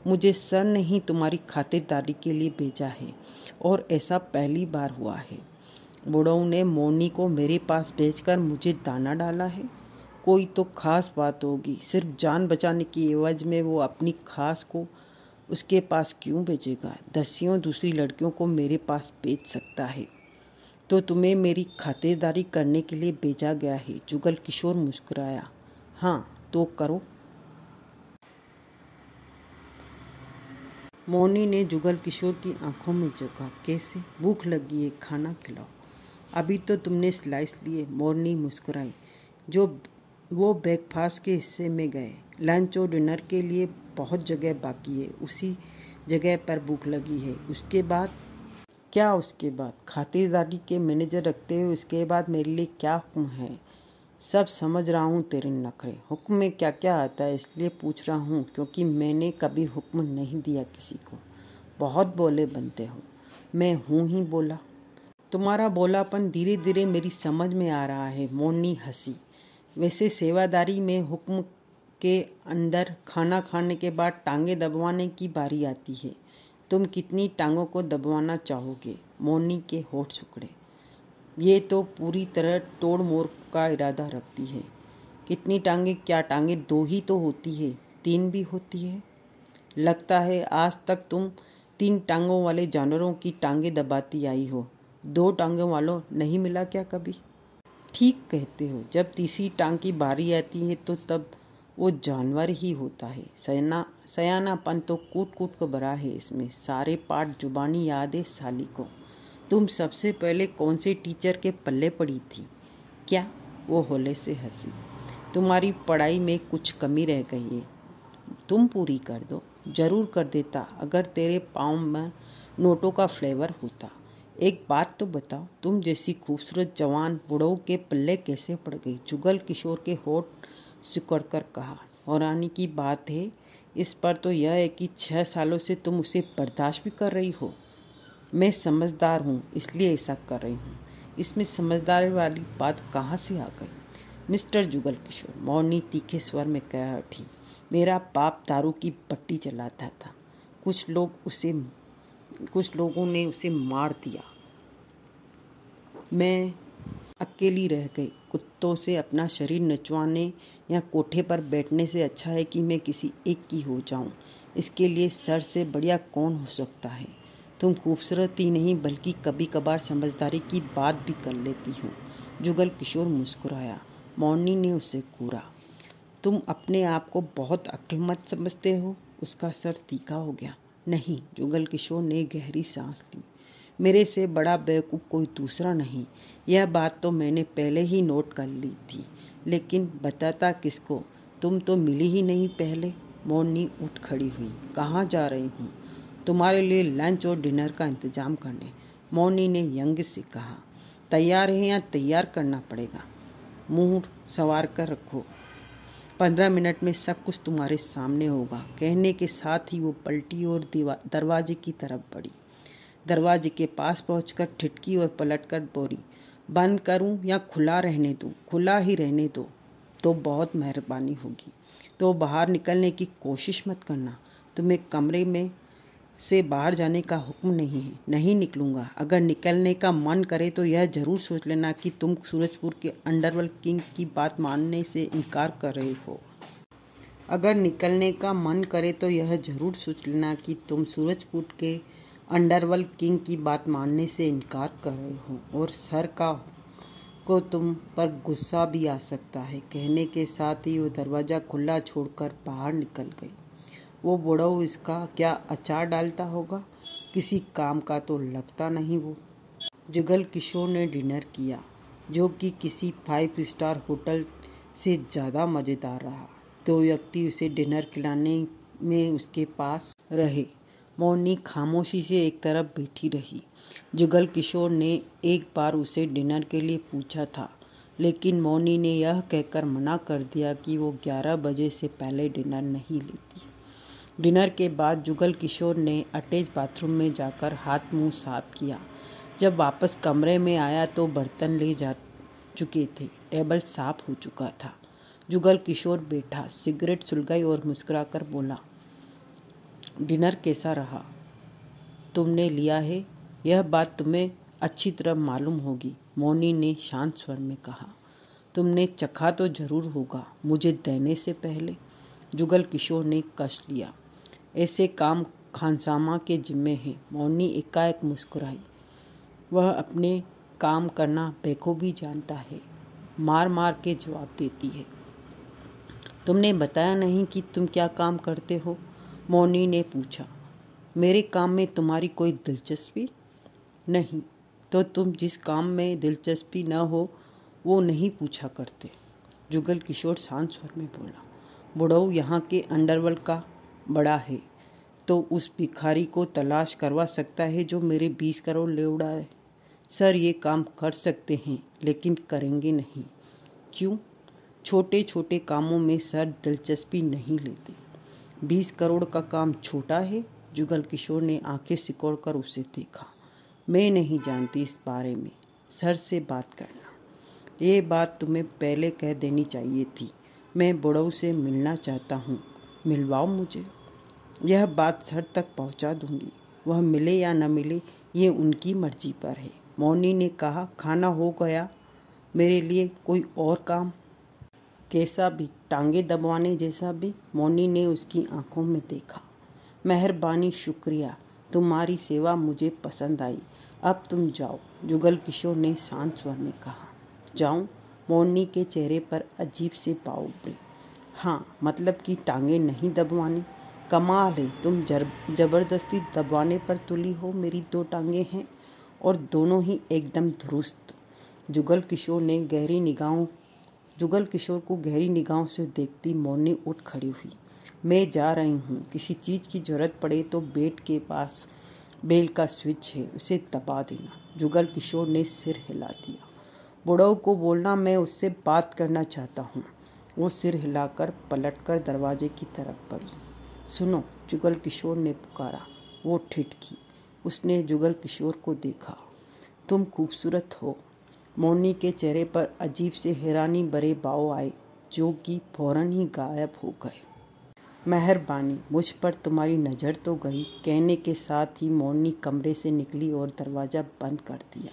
मुझे सर ने ही तुम्हारी खातिरदारी के लिए भेजा है, और ऐसा पहली बार हुआ है। बुढ़ऊ ने मोरनी को मेरे पास भेजकर मुझे दाना डाला है। कोई तो खास बात होगी। सिर्फ जान बचाने की एवज में वो अपनी खास को उसके पास क्यों भेजेगा? दसियों दूसरी लड़कियों को मेरे पास भेज सकता है। तो तुम्हें मेरी खातिरदारी करने के लिए भेजा गया है। जुगल किशोर मुस्कुराया। हाँ, तो करो। मोरनी ने जुगल किशोर की आंखों में झोंका। कैसे? भूख लगी है, खाना खिलाओ। अभी तो तुमने स्लाइस लिए। मोरनी मुस्कुराई। जो वो ब्रेकफास्ट के हिस्से में गए। लंच और डिनर के लिए बहुत जगह बाकी है। उसी जगह पर भूख लगी है। उसके बाद क्या? उसके बाद खातिरदारी के मैनेजर रखते हुए उसके बाद मेरे लिए क्या हुक्म है? सब समझ रहा हूँ तेरे नखरे। हुक्म में क्या क्या आता है इसलिए पूछ रहा हूँ, क्योंकि मैंने कभी हुक्म नहीं दिया किसी को। बहुत बोले बनते हो। मैं हूँ ही बोला। तुम्हारा बोलापन धीरे धीरे मेरी समझ में आ रहा है। मोरनी हंसी। वैसे सेवादारी में हुक्म के अंदर खाना खाने के बाद टांगे दबवाने की बारी आती है। तुम कितनी टांगों को दबवाना चाहोगे? मोरनी के होठ सिकुड़े। ये तो पूरी तरह तोड़ मोड़ का इरादा रखती है। कितनी टांगे? क्या टांगे 2 ही तो होती है? 3 भी होती है। लगता है आज तक तुम 3 टांगों वाले जानवरों की टांगे दबाती आई हो। 2 टांगों वालों नहीं मिला क्या कभी? ठीक कहते हो। जब तीसरी टांग की बारी आती है तो तब वो जानवर ही होता है। सयानापन तो कूट कूट को भरा है इसमें। सारे पाठ जुबानी याद है साली को। तुम सबसे पहले कौन से टीचर के पल्ले पड़ी थी? क्या? वो होले से हंसी। तुम्हारी पढ़ाई में कुछ कमी रह गई है, तुम पूरी कर दो। जरूर कर देता अगर तेरे पाँव में नोटों का फ्लेवर होता। एक बात तो बताओ, तुम जैसी खूबसूरत जवान बुढ़ऊ के पल्ले कैसे पड़ गई? जुगल किशोर के होठ सिकुड़ कर कहा। हैरानी की बात है इस पर तो यह है कि 6 सालों से तुम उसे बर्दाश्त भी कर रही हो। मैं समझदार हूँ इसलिए ऐसा कर रही हूँ। इसमें समझदारी वाली बात कहाँ से आ गई? मिस्टर जुगल किशोर, मोरनी तीखे स्वर में कह उठी। मेरा बाप दारू की पट्टी चलाता था। कुछ लोगों ने उसे मार दिया। मैं अकेली रह गई। कुत्तों से अपना शरीर नचवाने या कोठे पर बैठने से अच्छा है कि मैं किसी एक की हो जाऊं। इसके लिए सर से बढ़िया कौन हो सकता है? तुम खूबसूरत ही नहीं बल्कि कभी कभार समझदारी की बात भी कर लेती हो। जुगल किशोर मुस्कुराया। मोरनी ने उसे घूरा। तुम अपने आप को बहुत अक्लमंद समझते हो? उसका सर तीखा हो गया। नहीं, जुगल किशोर ने गहरी सांस ली। मेरे से बड़ा बेवकूफ़ कोई दूसरा नहीं। यह बात तो मैंने पहले ही नोट कर ली थी, लेकिन बताता किसको? तुम तो मिली ही नहीं पहले। मोरनी उठ खड़ी हुई। कहाँ जा रही हूँ? तुम्हारे लिए लंच और डिनर का इंतजाम करने। मोरनी ने व्यंग्य से कहा। तैयार है या तैयार करना पड़ेगा? मुंह संवार कर रखो। 15 मिनट में सब कुछ तुम्हारे सामने होगा। कहने के साथ ही वो पलटी और दरवाजे की तरफ बढ़ी। दरवाजे के पास पहुंचकर ठिठकी और पलटकर बोली, बंद करूं या खुला रहने दूं? खुला ही रहने दो तो बहुत मेहरबानी होगी। तो बाहर निकलने की कोशिश मत करना। तुम्हें कमरे में से बाहर जाने का हुक्म नहीं है। नहीं निकलूंगा। अगर निकलने का मन करे तो यह जरूर सोच लेना कि तुम सूरजपुर के अंडरवर्ल्ड किंग की बात मानने से इनकार कर रहे हो। अगर निकलने का मन करे तो यह जरूर सोच लेना कि तुम सूरजपुर के अंडरवर्ल्ड किंग की बात मानने से इनकार कर रहे हो और सर को तुम पर गुस्सा भी आ सकता है। कहने के साथ ही वो दरवाज़ा खुला छोड़कर बाहर निकल गई। वो बुढ़ऊ इसका क्या अचार डालता होगा? किसी काम का तो लगता नहीं। वो जुगल किशोर ने डिनर किया, जो कि किसी 5 स्टार होटल से ज़्यादा मज़ेदार रहा। 2 व्यक्ति उसे डिनर खिलाने में उसके पास रहे। मोनी खामोशी से एक तरफ बैठी रही। जुगल किशोर ने एक बार उसे डिनर के लिए पूछा था, लेकिन मोनी ने यह कहकर मना कर दिया कि वो 11 बजे से पहले डिनर नहीं लेती। डिनर के बाद जुगल किशोर ने अटैच बाथरूम में जाकर हाथ मुंह साफ किया। जब वापस कमरे में आया तो बर्तन ले जा चुके थे। टेबल साफ हो चुका था। जुगल किशोर बैठा, सिगरेट सुलगाई और मुस्कुराकर बोला, डिनर कैसा रहा? तुमने लिया है, यह बात तुम्हें अच्छी तरह मालूम होगी, मोनी ने शांत स्वर में कहा। तुमने चखा तो जरूर होगा मुझे देने से पहले। जुगल किशोर ने कस लिया। ऐसे काम खानसामा के जिम्मे है। मोनी एकाएक मुस्कुराई। वह अपने काम करना बेखूबी जानता है। मार मार के जवाब देती है। तुमने बताया नहीं कि तुम क्या काम करते हो? मोनी ने पूछा। मेरे काम में तुम्हारी कोई दिलचस्पी नहीं? तो तुम जिस काम में दिलचस्पी न हो वो नहीं पूछा करते। जुगल किशोर शांत स्वर में बोला। बुढ़ऊ यहाँ के अंडरवर्ल्ड का बड़ा है, तो उस भिखारी को तलाश करवा सकता है जो मेरे 20 करोड़ ले उड़ाए। सर ये काम कर सकते हैं, लेकिन करेंगे नहीं। क्यों? छोटे छोटे कामों में सर दिलचस्पी नहीं लेते। 20 करोड़ का काम छोटा है? जुगल किशोर ने आंखें सिकोड़कर उसे देखा। मैं नहीं जानती इस बारे में। सर से बात करना। ये बात तुम्हें पहले कह देनी चाहिए थी। मैं बुढ़ऊ से मिलना चाहता हूँ। मिलवाओ मुझे। यह बात सर तक पहुँचा दूंगी। वह मिले या न मिले ये उनकी मर्जी पर है। मौनी ने कहा, खाना हो गया? मेरे लिए कोई और काम? कैसा भी? टांगे दबाने जैसा भी? मौनी ने उसकी आंखों में देखा। मेहरबानी, शुक्रिया। तुम्हारी सेवा मुझे पसंद आई। अब तुम जाओ, जुगल किशोर ने शांत स्वर में कहा। जाऊं? मौनी के चेहरे पर अजीब से भाव उभरे। हाँ, मतलब कि टांगे नहीं दबवानी? कमाल है, तुम जबरदस्ती दबाने पर तुली हो। मेरी 2 टांगे हैं और दोनों ही एकदम दुरुस्त। जुगल किशोर को गहरी निगाहों से देखती मौनी उठ खड़ी हुई। मैं जा रही हूँ। किसी चीज़ की जरूरत पड़े तो बेड के पास बेल का स्विच है, उसे दबा देना। जुगल किशोर ने सिर हिला दिया। बुढ़ऊ को बोलना मैं उससे बात करना चाहता हूँ। वो सिर हिलाकर पलटकर दरवाजे की तरफ बढ़ी। सुनो, जुगल किशोर ने पुकारा। वो ठिठकी। उसने जुगल किशोर को देखा। तुम खूबसूरत हो। मौनी के चेहरे पर अजीब से हैरानी भरे भाव आए, जो कि फौरन ही गायब हो गए। मेहरबानी, मुझ पर तुम्हारी नज़र तो गई। कहने के साथ ही मौनी कमरे से निकली और दरवाज़ा बंद कर दिया।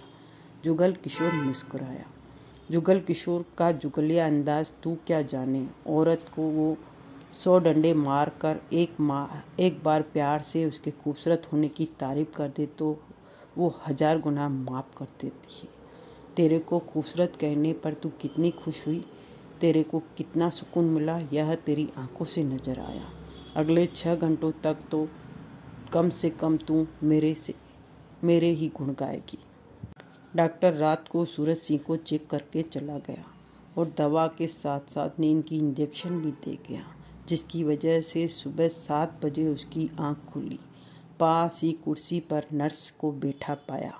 जुगल किशोर मुस्कुराया। जुगल किशोर का जुगलिया अंदाज तू क्या जाने। औरत को वो 100 डंडे मार कर एक बार प्यार से उसके खूबसूरत होने की तारीफ कर दे तो वो 1000 गुना माफ़ कर देती है। तेरे को खूबसूरत कहने पर तू कितनी खुश हुई, तेरे को कितना सुकून मिला, यह तेरी आंखों से नजर आया। अगले 6 घंटों तक तो कम से कम तू मेरे ही गुण गाएगी। डॉक्टर रात को सूरज सिंह को चेक करके चला गया और दवा के साथ साथ नींद की इंजेक्शन भी दे गया, जिसकी वजह से सुबह 7 बजे उसकी आंख खुली। पास ही कुर्सी पर नर्स को बैठा पाया।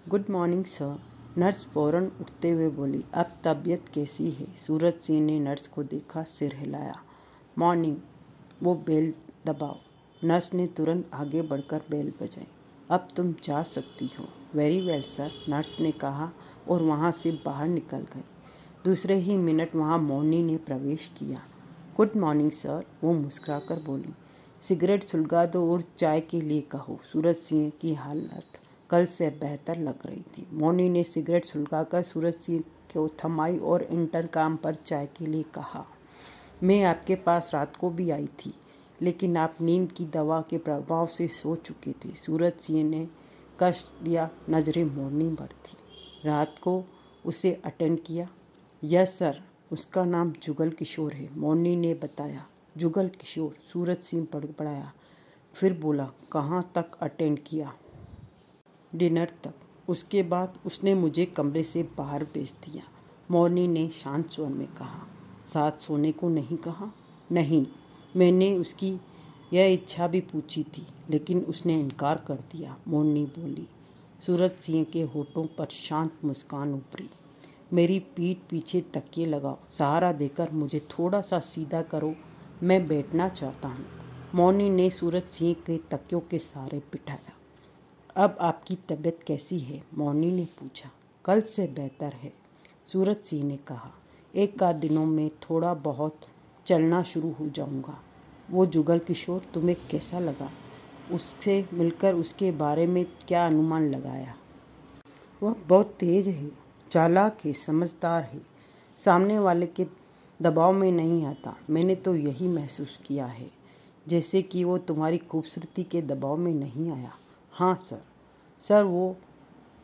Good morning sir. नर्स फौरन उठते हुए बोली, अब तबीयत कैसी है? सूरज सिंह ने नर्स को देखा, सिर हिलाया। मॉर्निंग। वो बेल दबाओ। नर्स ने तुरंत आगे बढ़कर बेल बजाई। अब तुम जा सकती हो। वेरी वेल सर, नर्स ने कहा और वहाँ से बाहर निकल गई। दूसरे ही मिनट वहाँ मौनी ने प्रवेश किया। गुड मॉर्निंग सर, वो मुस्कुराकर बोली। सिगरेट सुलगा दो और चाय के लिए कहो। सूरज सिंह की हालत कल से बेहतर लग रही थी। मौनी ने सिगरेट सुलगाकर सूरज सिंह को थमाई और इंटरकॉम पर चाय के लिए कहा। मैं आपके पास रात को भी आई थी, लेकिन आप नींद की दवा के प्रभाव से सो चुके थे। सूरज सिंह ने कष्ट दिया, नजरें मोड़नी बढ़ती। रात को उसे अटेंड किया? यस सर, उसका नाम जुगल किशोर है, मौनी ने बताया। जुगल किशोर? सूरज सिंह बड़बड़ाया, फिर बोला, कहाँ तक अटेंड किया? डिनर तक। उसके बाद उसने मुझे कमरे से बाहर भेज दिया, मौनी ने शांत स्वर में कहा। साथ सोने को नहीं कहा? नहीं, मैंने उसकी यह इच्छा भी पूछी थी, लेकिन उसने इनकार कर दिया, मौनी बोली। सूरज सिंह के होठों पर शांत मुस्कान उभरी। मेरी पीठ पीछे तकिए लगाओ, सहारा देकर मुझे थोड़ा सा सीधा करो, मैं बैठना चाहता हूँ। मौनी ने सूरज सिंह के तकियों के सहारे बिठाया। अब आपकी तबीयत कैसी है? मौनी ने पूछा। कल से बेहतर है, सूरज सिंह ने कहा। एक आध दिनों में थोड़ा बहुत चलना शुरू हो जाऊंगा। वो जुगल किशोर तुम्हें कैसा लगा? उससे मिलकर उसके बारे में क्या अनुमान लगाया? वह बहुत तेज है, चालाक है, समझदार है, सामने वाले के दबाव में नहीं आता। मैंने तो यही महसूस किया है, जैसे कि वो तुम्हारी खूबसूरती के दबाव में नहीं आया। हाँ सर। सर, वो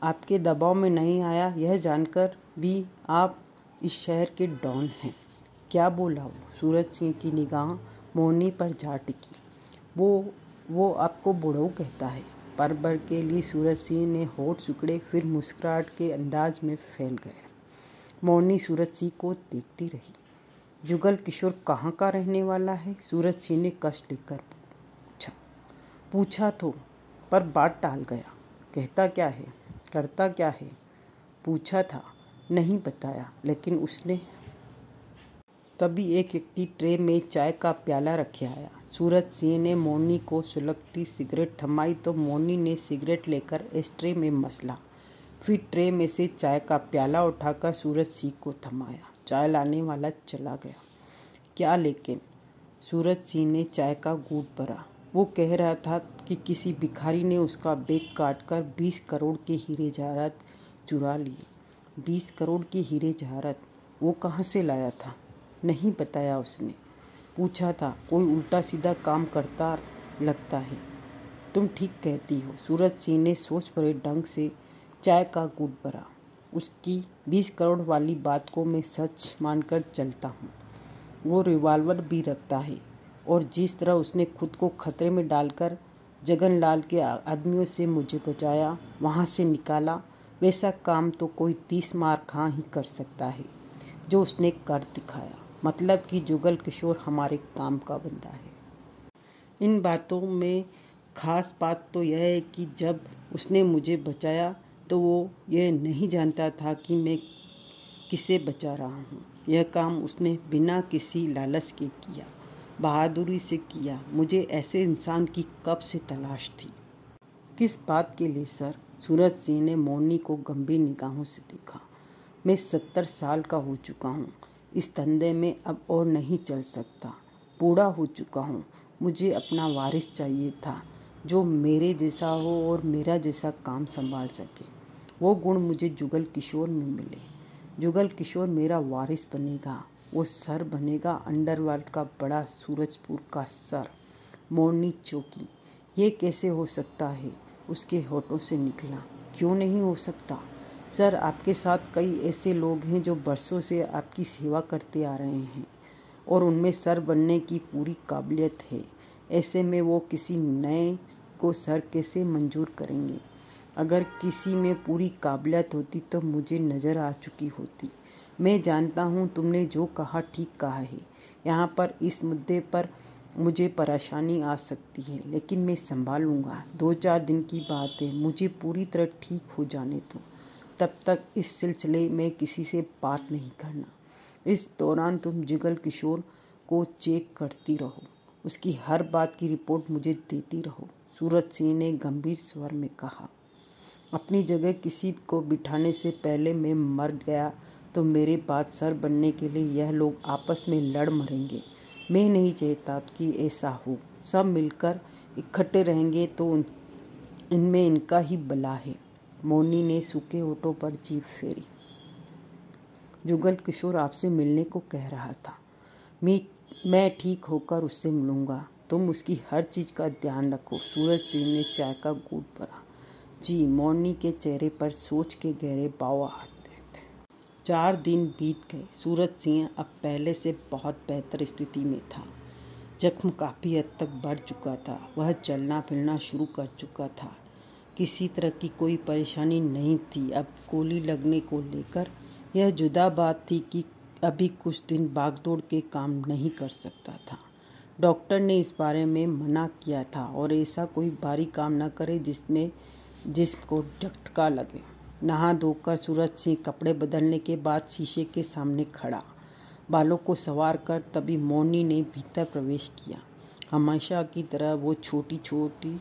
आपके दबाव में नहीं आया, यह जानकर भी आप इस शहर के डॉन हैं। क्या बोला वो? सूरज सिंह की निगाह मौनी पर जा टिकी। वो आपको बुढ़ऊ कहता है। पर भर के लिए सूरज सिंह ने होठ सिकुड़े, फिर मुस्कुराहट के अंदाज में फैल गए। मौनी सूरज सिंह को देखती रही। जुगल किशोर कहाँ का रहने वाला है? सूरज सिंह ने कष्ट लेकर पूछा तो, पर बात टाल गया। कहता क्या है, करता क्या है? पूछा था, नहीं बताया, लेकिन उसने। तभी एक व्यक्ति ट्रे में चाय का प्याला रखे आया। सूरज सिंह ने मौनी को सुलगती सिगरेट थमाई तो मौनी ने सिगरेट लेकर इस ट्रे में मसला, फिर ट्रे में से चाय का प्याला उठाकर सूरज सिंह को थमाया। चाय लाने वाला चला गया। क्या लेकिन? सूरज सिंह ने चाय का घूंट भरा। वो कह रहा था कि किसी भिखारी ने उसका बैग काटकर 20 करोड़ के हीरे जवाहरात चुरा लिए। 20 करोड़ के हीरे जवाहरात वो कहाँ से लाया था? नहीं बताया उसने। पूछा था, कोई उल्टा सीधा काम करता लगता है। तुम ठीक कहती हो। सूरज सिंह ने सोच भरे ढंग से चाय का घूंट भरा। उसकी 20 करोड़ वाली बात को मैं सच मानकर चलता हूँ। वो रिवॉल्वर भी रखता है, और जिस तरह उसने खुद को खतरे में डालकर जगनलाल के आदमियों से मुझे बचाया, वहाँ से निकाला, वैसा काम तो कोई 30 मार खां ही कर सकता है जो उसने कर दिखाया। मतलब कि जुगल किशोर हमारे काम का बंदा है। इन बातों में खास बात तो यह है कि जब उसने मुझे बचाया तो वो ये नहीं जानता था कि मैं किसे बचा रहा हूँ। यह काम उसने बिना किसी लालच के किया, बहादुरी से किया। मुझे ऐसे इंसान की कब से तलाश थी। किस बात के लिए सर? सूरज सिंह ने मौनी को गंभीर निगाहों से देखा। मैं 70 साल का हो चुका हूँ। इस धंधे में अब और नहीं चल सकता। बूढ़ा हो चुका हूँ। मुझे अपना वारिस चाहिए था, जो मेरे जैसा हो और मेरा जैसा काम संभाल सके। वो गुण मुझे जुगल किशोर में मिले। जुगल किशोर मेरा वारिस बनेगा। वो सर बनेगा, अंडरवर्ल्ड का बड़ा, सूरजपुर का सर। मौनी चौंकी। ये कैसे हो सकता है? उसके होठों से निकला। क्यों नहीं हो सकता सर? आपके साथ कई ऐसे लोग हैं जो बरसों से आपकी सेवा करते आ रहे हैं और उनमें सर बनने की पूरी काबिलियत है। ऐसे में वो किसी नए को सर कैसे मंजूर करेंगे? अगर किसी में पूरी काबिलियत होती तो मुझे नज़र आ चुकी होती। मैं जानता हूँ तुमने जो कहा ठीक कहा है। यहाँ पर इस मुद्दे पर मुझे परेशानी आ सकती है, लेकिन मैं संभालूंगा। 2-4 दिन की बात है, मुझे पूरी तरह ठीक हो जाने दो। तब तक इस सिलसिले में किसी से बात नहीं करना। इस दौरान तुम जुगल किशोर को चेक करती रहो, उसकी हर बात की रिपोर्ट मुझे देती रहो, सूरज सिंह ने गंभीर स्वर में कहा। अपनी जगह किसी को बिठाने से पहले मैं मर गया तो मेरे बाद सर बनने के लिए यह लोग आपस में लड़ मरेंगे। मैं नहीं चाहता कि ऐसा हो। सब मिलकर इकट्ठे रहेंगे तो इनमें इनका ही भला है। मोनी ने सूखे होठों पर जीभ फेरी। जुगल किशोर आपसे मिलने को कह रहा था। मैं ठीक होकर उससे मिलूंगा। तुम उसकी हर चीज़ का ध्यान रखो। सूरज सिंह ने चाय का घूंट भरा। जी। मोनी के चेहरे पर सोच के गहरे भाव आते थे। 4 दिन बीत गए। सूरज सिंह अब पहले से बहुत बेहतर स्थिति में था। जख्म काफ़ी हद तक बढ़ चुका था। वह चलना फिरना शुरू कर चुका था। किसी तरह की कोई परेशानी नहीं थी। अब गोली लगने को लेकर यह जुदा बात थी कि अभी कुछ दिन भागदौड़ के काम नहीं कर सकता था। डॉक्टर ने इस बारे में मना किया था और ऐसा कोई भारी काम न करे जिसमें जिस्म को झटका लगे। नहा धोकर सूरज सिंह कपड़े बदलने के बाद शीशे के सामने खड़ा, बालों को संवार कर तभी मोनी ने भीतर प्रवेश किया। हमेशा की तरह वो छोटी छोटी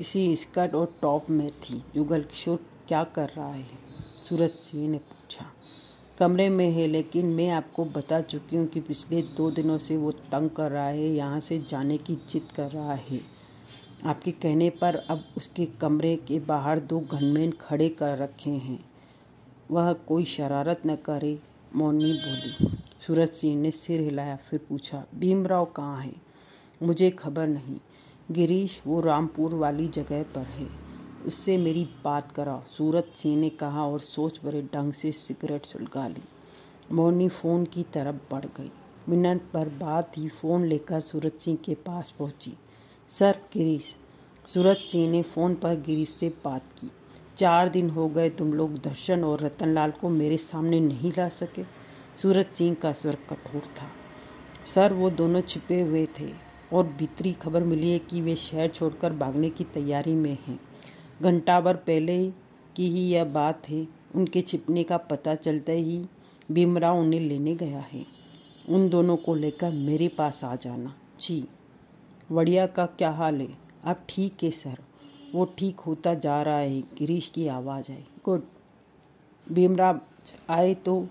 इसी स्कर्ट और टॉप में थी। जुगल किशोर क्या कर रहा है? सूरज सिंह ने पूछा। कमरे में है, लेकिन मैं आपको बता चुकी हूँ कि पिछले 2 दिनों से वो तंग कर रहा है, यहाँ से जाने की जिद कर रहा है। आपके कहने पर अब उसके कमरे के बाहर 2 गनमैन खड़े कर रखे हैं। वह कोई शरारत न करे, मोनी बोली। सूरज सिंह ने सिर हिलाया, फिर पूछा, भीमराव कहाँ है? मुझे खबर नहीं। गिरीश, वो रामपुर वाली जगह पर है, उससे मेरी बात कराओ, सूरज सिंह ने कहा और सोच भरे ढंग से सिगरेट सुलगा ली। मोनी फ़ोन की तरफ बढ़ गई। मिनट भर बाद ही फ़ोन लेकर सूरज सिंह के पास पहुंची। सर, गिरीश। सूरज सिंह ने फ़ोन पर गिरीश से बात की। 4 दिन हो गए तुम लोग दर्शन और रतनलाल को मेरे सामने नहीं ला सके। सूरज सिंह का स्वर कठोर था। सर, वो दोनों छिपे हुए थे और भीतरी खबर मिली है कि वे शहर छोड़कर भागने की तैयारी में हैं। घंटा भर पहले की ही यह बात है। उनके छिपने का पता चलते ही भीमराव उन्हें लेने गया है। उन दोनों को लेकर मेरे पास आ जाना। जी। वड़िया का क्या हाल है? अब ठीक है सर, वो ठीक होता जा रहा है। गिरीश की आवाज़ आई। गुड। भीमराव आए तो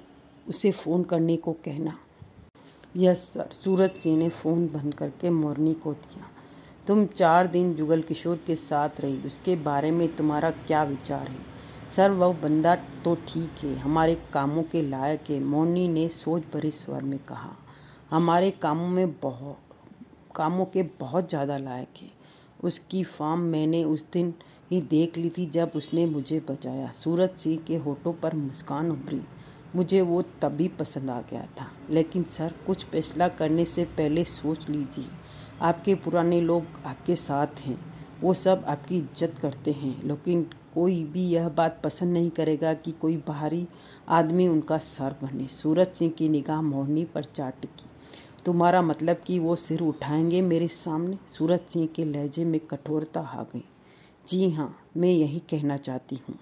उसे फ़ोन करने को कहना। Yes sir. सूरज सिंह ने फ़ोन बंद करके मोरनी को दिया। तुम 4 दिन जुगल किशोर के साथ रही, उसके बारे में तुम्हारा क्या विचार है? सर, वह बंदा तो ठीक है, हमारे कामों के लायक है, मोनी ने सोच भरे स्वर में कहा। हमारे कामों के बहुत ज़्यादा लायक है। उसकी फार्म मैंने उस दिन ही देख ली थी जब उसने मुझे बचाया। सूरज सिंह के होठों पर मुस्कान उभरी। मुझे वो तभी पसंद आ गया था। लेकिन सर, कुछ फैसला करने से पहले सोच लीजिए। आपके पुराने लोग आपके साथ हैं, वो सब आपकी इज्जत करते हैं, लेकिन कोई भी यह बात पसंद नहीं करेगा कि कोई बाहरी आदमी उनका सर बने। सूरज सिंह की निगाह मोहनी पर जा टिकी। तुम्हारा मतलब कि वो सिर उठाएंगे मेरे सामने? सूरज सिंह के लहजे में कठोरता आ गई। जी हाँ, मैं यही कहना चाहती हूँ,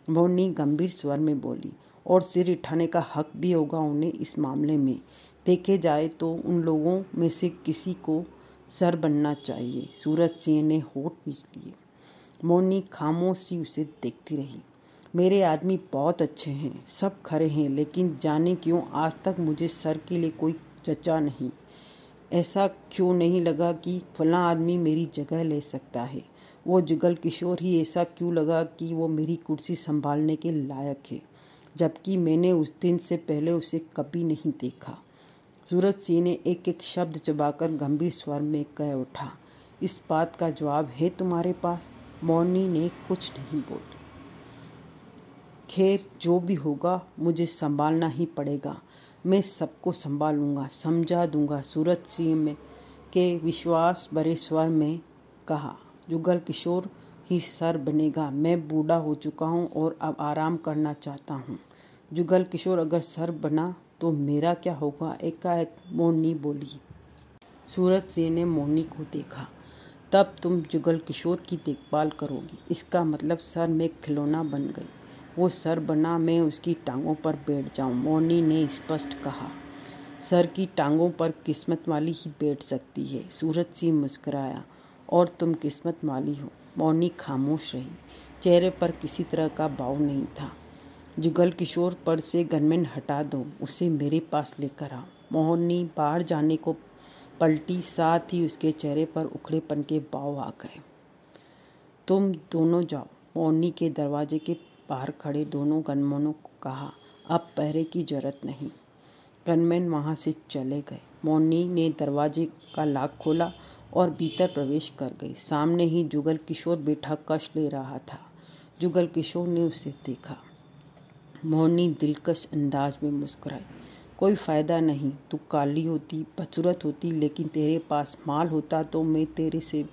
मोहनी गंभीर स्वर में बोली। और सिर उठाने का हक भी होगा उन्हें इस मामले में। देखे जाए तो उन लोगों में से किसी को सर बनना चाहिए। सूरज सिंह ने होठ पीच लिए। मोनी खामोशी उसे देखती रही। मेरे आदमी बहुत अच्छे हैं, सब खरे हैं, लेकिन जाने क्यों आज तक मुझे सर के लिए कोई जचा नहीं। ऐसा क्यों नहीं लगा कि फलां आदमी मेरी जगह ले सकता है? वो जुगल किशोर ही ऐसा क्यों लगा कि वो मेरी कुर्सी संभालने के लायक है, जबकि मैंने उस दिन से पहले उसे कभी नहीं देखा। सूरज सिंह ने एक एक शब्द चबाकर गंभीर स्वर में कह उठा। इस बात का जवाब है तुम्हारे पास? मोनी ने कुछ नहीं बोली। खैर, जो भी होगा मुझे संभालना ही पड़ेगा। मैं सबको संभालूंगा, समझा दूंगा। सूरज सिंह के विश्वास भरे स्वर में कहा। जुगल किशोर ही सर बनेगा। मैं बूढ़ा हो चुका हूँ और अब आराम करना चाहता हूँ। जुगल किशोर अगर सर बना तो मेरा क्या होगा? एकाएक मोनी बोली। सूरज सिंह ने मोनी को देखा। तब तुम जुगल किशोर की देखभाल करोगी? इसका मतलब सर मैं खिलौना बन गई? वो सर बना, मैं उसकी टांगों पर बैठ जाऊं, मोरनी ने स्पष्ट कहा। सर की टांगों पर किस्मत वाली ही बैठ सकती है। सूरज सिंह मुस्कुराया। और तुम किस्मत वाली हो। मोरनी खामोश रही। चेहरे पर किसी तरह का भाव नहीं था। जुगल किशोर पर से गनमैन हटा दो, उसे मेरे पास लेकर आओ। मोरनी बाहर जाने को पलटी, साथ ही उसके चेहरे पर उखड़ेपन के भाव आ गए। तुम दोनों जाओ, मोरनी के दरवाजे के बाहर खड़े दोनों गनमैनों को कहा। अब पहरे की जरूरत नहीं। गनमैन वहां से चले गए। मोरनी ने दरवाजे का लॉक खोला और भीतर प्रवेश कर गई। सामने ही जुगल किशोर बैठा कष्ट ले रहा था। जुगल किशोर ने उसे देखा। मोरनी दिलकश अंदाज में मुस्कुराई। कोई फायदा नहीं, तू काली होती, बदसूरत होती, लेकिन तेरे पास माल होता तो मैं तेरे से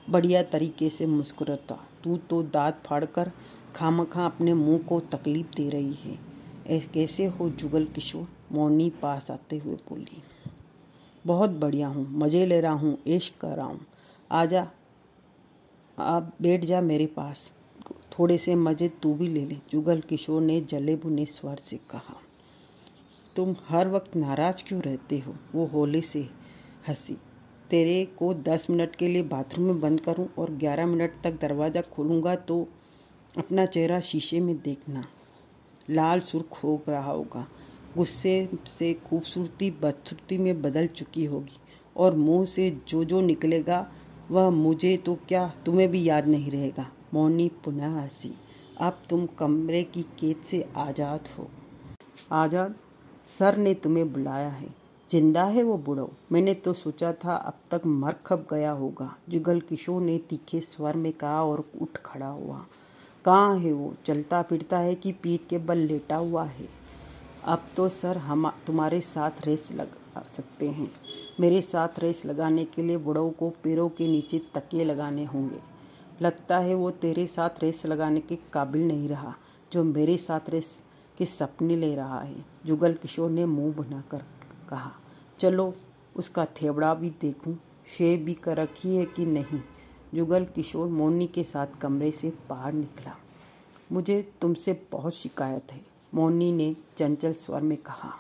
बढ़िया तरीके से मुस्कुराता। तू तो दांत फाड़कर खामखा अपने मुंह को तकलीफ दे रही है। कैसे हो जुगल किशोर? मोरनी पास आते हुए बोली। बहुत बढ़िया हूँ, मज़े ले रहा हूँ, ऐश कर रहा हूँ। आजा, आप बैठ जा मेरे पास, थोड़े से मज़े तू भी ले ले, जुगल किशोर ने जले भुने स्वर से कहा। तुम हर वक्त नाराज़ क्यों रहते हो? वो होले से हंसी। तेरे को 10 मिनट के लिए बाथरूम में बंद करूं और 11 मिनट तक दरवाज़ा खोलूंगा तो अपना चेहरा शीशे में देखना, लाल सुर्ख हो रहा होगा, गुस्से से खूबसूरती बदसूरती में बदल चुकी होगी और मुंह से जो जो निकलेगा वह मुझे तो क्या तुम्हें भी याद नहीं रहेगा। मोरनी पुनः हंसी। अब तुम कमरे की कैद से आज़ाद हो। आज़ाद? सर ने तुम्हें बुलाया है। जिंदा है वो बुढ़ऊ? मैंने तो सोचा था अब तक मर खप गया होगा, जुगल किशोर ने तीखे स्वर में कहा और उठ खड़ा हुआ। कहाँ है वो? चलता फिरता है कि पीठ के बल लेटा हुआ है? अब तो सर हम तुम्हारे साथ रेस लगा सकते हैं। मेरे साथ रेस लगाने के लिए बुढ़ऊ को पैरों के नीचे तकिए लगाने होंगे। लगता है वो तेरे साथ रेस लगाने के काबिल नहीं रहा, जो मेरे साथ रेस के सपने ले रहा है। जुगल किशोर ने मुंह बनाकर कहा। चलो उसका थेबड़ा भी देखूं, शेव भी कर रखी है कि नहीं। जुगल किशोर मोरनी के साथ कमरे से बाहर निकला। मुझे तुमसे बहुत शिकायत है, मोरनी ने चंचल स्वर में कहा।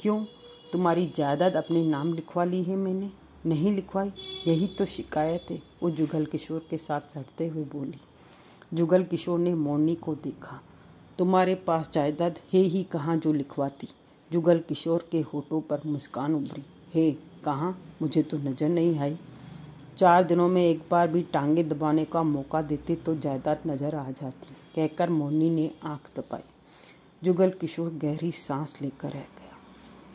क्यों? तुम्हारी जायदाद अपने नाम लिखवा ली है मैंने? नहीं लिखवाई, यही तो शिकायत है, वो जुगल किशोर के साथ सटते हुए बोली। जुगल किशोर ने मोरनी को देखा। तुम्हारे पास जायदाद है ही कहाँ जो लिखवाती? जुगल किशोर के होठों पर मुस्कान उभरी। है कहाँ? मुझे तो नज़र नहीं आई। 4 दिनों में एक बार भी टांगे दबाने का मौका देते तो जायदाद नजर आ जाती, कहकर मोरनी ने आंख दबाई। जुगल किशोर गहरी सांस लेकर रह गया।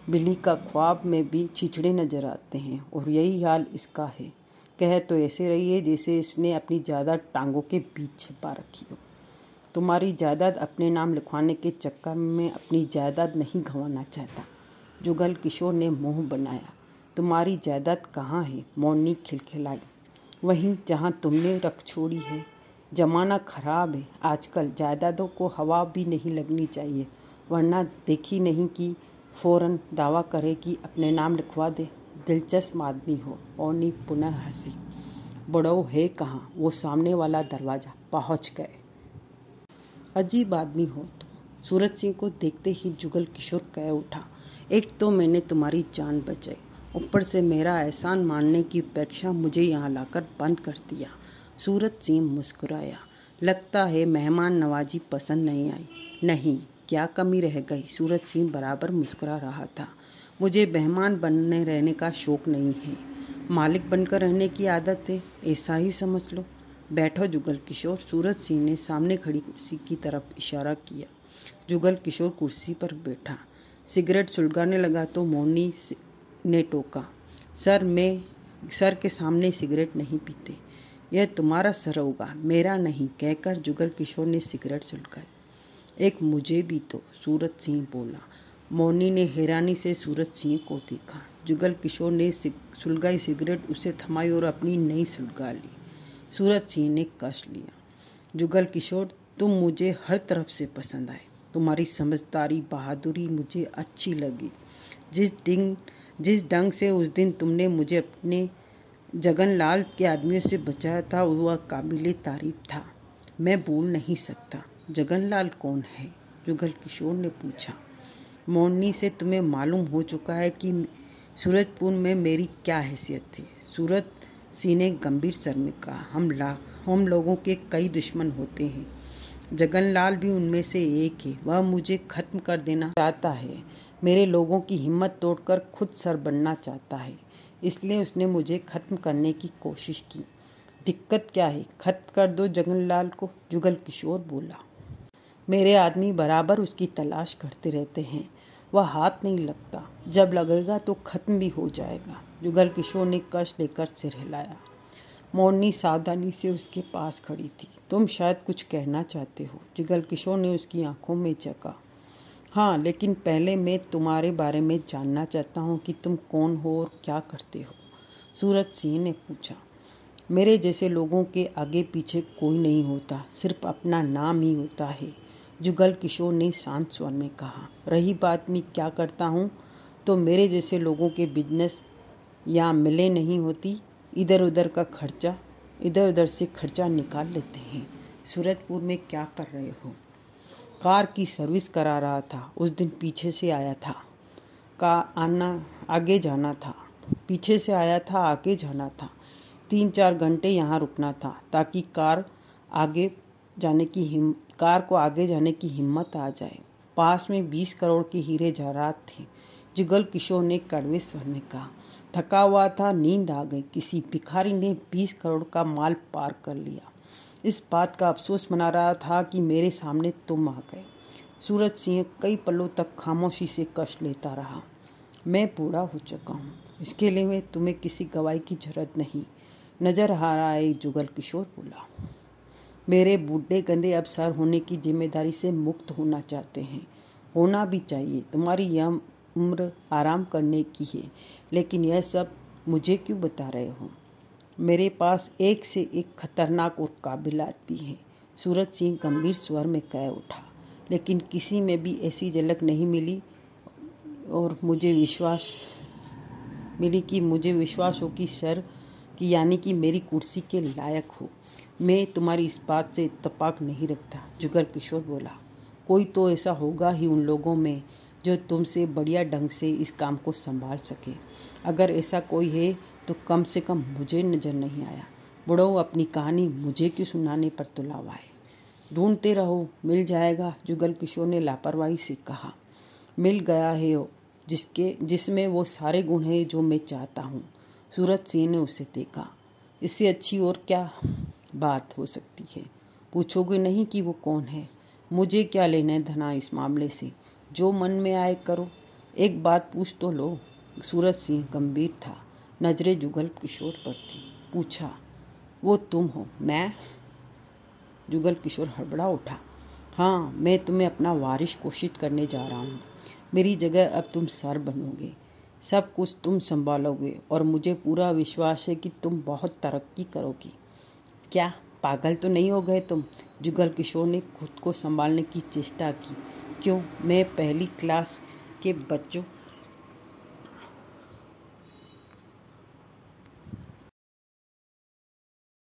बिल्ली का ख्वाब में भी छिछड़े नजर आते हैं और यही हाल इसका है। कह तो ऐसे रही है जैसे इसने अपनी जायदाद टांगों के बीच छिपा रखी हो। तुम्हारी जायदाद अपने नाम लिखवाने के चक्कर में अपनी जायदाद नहीं गंवाना चाहता। जुगल किशोर ने मुंह बनाया। तुम्हारी जायदाद कहाँ है? मोरनी खिलखिलाई। वहीं जहाँ तुमने रख छोड़ी है। जमाना खराब है, आजकल जायदादों को हवा भी नहीं लगनी चाहिए, वरना देखी नहीं कि फौरन दावा करे कि अपने नाम लिखवा दे। दिलचस्प आदमी हो। मोरनी पुनः हंसी। बुढ़ऊ है कहाँ? वो सामने वाला दरवाजा। पहुँच गए। अजीब आदमी हो तुम। सूरज सिंह को देखते ही जुगल किशोर कह उठा। एक तो मैंने तुम्हारी जान बचाई, ऊपर से मेरा एहसान मानने की अपेक्षा मुझे यहाँ लाकर बंद कर दिया। सूरज सिंह मुस्कुराया। लगता है मेहमान नवाजी पसंद नहीं आई। नहीं, क्या कमी रह गई? सूरज सिंह बराबर मुस्कुरा रहा था। मुझे मेहमान बनने रहने का शौक नहीं है, मालिक बनकर रहने की आदत है, ऐसा ही समझ लो। बैठो जुगल किशोर। सूरज सिंह ने सामने खड़ी कुर्सी की तरफ इशारा किया। जुगल किशोर कुर्सी पर बैठा, सिगरेट सुलगाने लगा तो मोरनी ने टोका। सर के सामने सिगरेट नहीं पीते। यह तुम्हारा सर होगा, मेरा नहीं, कहकर जुगल किशोर ने सिगरेट सुलगाई। एक मुझे भी तो, सूरज सिंह बोला। मोरनी ने हैरानी से सूरज सिंह को देखा। जुगल किशोर ने सुलगाई सिगरेट उसे थमाई और अपनी नई सुलगा ली। सूरज सिंह ने कस लिया। जुगल किशोर, तुम मुझे हर तरफ से पसंद आए। तुम्हारी समझदारी, बहादुरी मुझे अच्छी लगी। जिस ढंग से उस दिन तुमने मुझे अपने जगनलाल के आदमियों से बचाया था वह काबिले तारीफ था। मैं भूल नहीं सकता। जगनलाल कौन है? जुगल किशोर ने पूछा। मोरनी से तुम्हें मालूम हो चुका है कि सूरजपुर में मेरी क्या हैसियत थी। सूरज सिंह ने गंभीर स्वर में कहा, हम लोगों के कई दुश्मन होते हैं। जगनलाल भी उनमें से एक है। वह मुझे खत्म कर देना चाहता है। मेरे लोगों की हिम्मत तोड़कर खुद सर बनना चाहता है। इसलिए उसने मुझे खत्म करने की कोशिश की। दिक्कत क्या है? खत्म कर दो जगनलाल को, जुगल किशोर बोला। मेरे आदमी बराबर उसकी तलाश करते रहते हैं। वह हाथ नहीं लगता। जब लगेगा तो खत्म भी हो जाएगा। जुगल किशोर ने कष्ट लेकर सिर हिलाया। मोरनी सावधानी से उसके पास खड़ी थी। तुम शायद कुछ कहना चाहते हो। जुगल किशोर ने उसकी आंखों में झांका। हाँ, लेकिन पहले मैं तुम्हारे बारे में जानना चाहता हूँ कि तुम कौन हो और क्या करते हो, सूरज सिंह ने पूछा। मेरे जैसे लोगों के आगे पीछे कोई नहीं होता, सिर्फ अपना नाम ही होता है, जुगल किशोर ने शांत स्वर में कहा। रही बात मैं क्या करता हूँ, तो मेरे जैसे लोगों के बिजनेस या मिले नहीं होती। इधर उधर से खर्चा निकाल लेते हैं। सूरजपुर में क्या कर रहे हो? कार की सर्विस करा रहा था। उस दिन पीछे से आया था। आगे जाना था। पीछे से आया था, आगे जाना था। 3-4 घंटे यहाँ रुकना था ताकि कार को आगे जाने की हिम्मत आ जाए। पास में 20 करोड़ के हीरे जवाहरात थे। जुगल किशोर ने कड़वे स्वर में कहा। थका हुआ था, नींद आ गई। किसी भिखारी ने 20 करोड़ का माल पार कर लिया। इस बात का अफसोस मना रहा था कि मेरे सामने तुम आ गए। सूरज सिंह कई पलों तक खामोशी से कष्ट लेता रहा। मैं बूढ़ा हो चुका हूँ, इसके लिए मैं तुम्हें किसी गवाही की जरूरत नहीं। नजर आ रहा है, जुगल किशोर बोला। मेरे बूढ़े गंदे अब सर होने की जिम्मेदारी से मुक्त होना चाहते हैं। होना भी चाहिए। तुम्हारी यह उम्र आराम करने की है, लेकिन यह सब मुझे क्यों बता रहे हो? मेरे पास एक से एक खतरनाक और काबिल आदमी है, सूरज सिंह गंभीर स्वर में कह उठा। लेकिन किसी में भी ऐसी झलक नहीं मिली और मुझे विश्वास हो कि सर कि यानी कि मेरी कुर्सी के लायक हो। मैं तुम्हारी इस बात से इत्तेफाक नहीं रखता, जुगल किशोर बोला। कोई तो ऐसा होगा ही उन लोगों में जो तुमसे बढ़िया ढंग से इस काम को संभाल सके। अगर ऐसा कोई है तो कम से कम मुझे नजर नहीं आया। बुढ़ो, अपनी कहानी मुझे क्यों सुनाने पर तुलावा है? ढूंढते रहो, मिल जाएगा, जुगल किशोर ने लापरवाही से कहा। मिल गया है जिसमें वो सारे गुण हैं जो मैं चाहता हूँ। सूरज सिंह ने उसे देखा। इससे अच्छी और क्या बात हो सकती है? पूछोगे नहीं कि वो कौन है? मुझे क्या लेना धना इस मामले से? जो मन में आए करो। एक बात पूछ तो लो। सूरज सिंह गंभीर था। नजरें जुगल किशोर पर थी। पूछा, वो तुम हो? मैं? जुगल किशोर हड़बड़ा उठा। हाँ, मैं तुम्हें अपना वारिस घोषित करने जा रहा हूँ। मेरी जगह अब तुम सर बनोगे। सब कुछ तुम संभालोगे और मुझे पूरा विश्वास है कि तुम बहुत तरक्की करोगी। क्या पागल तो नहीं हो गए तुम? जुगल किशोर ने खुद को संभालने की चेष्टा की। क्यों? मैं पहली क्लास के बच्चों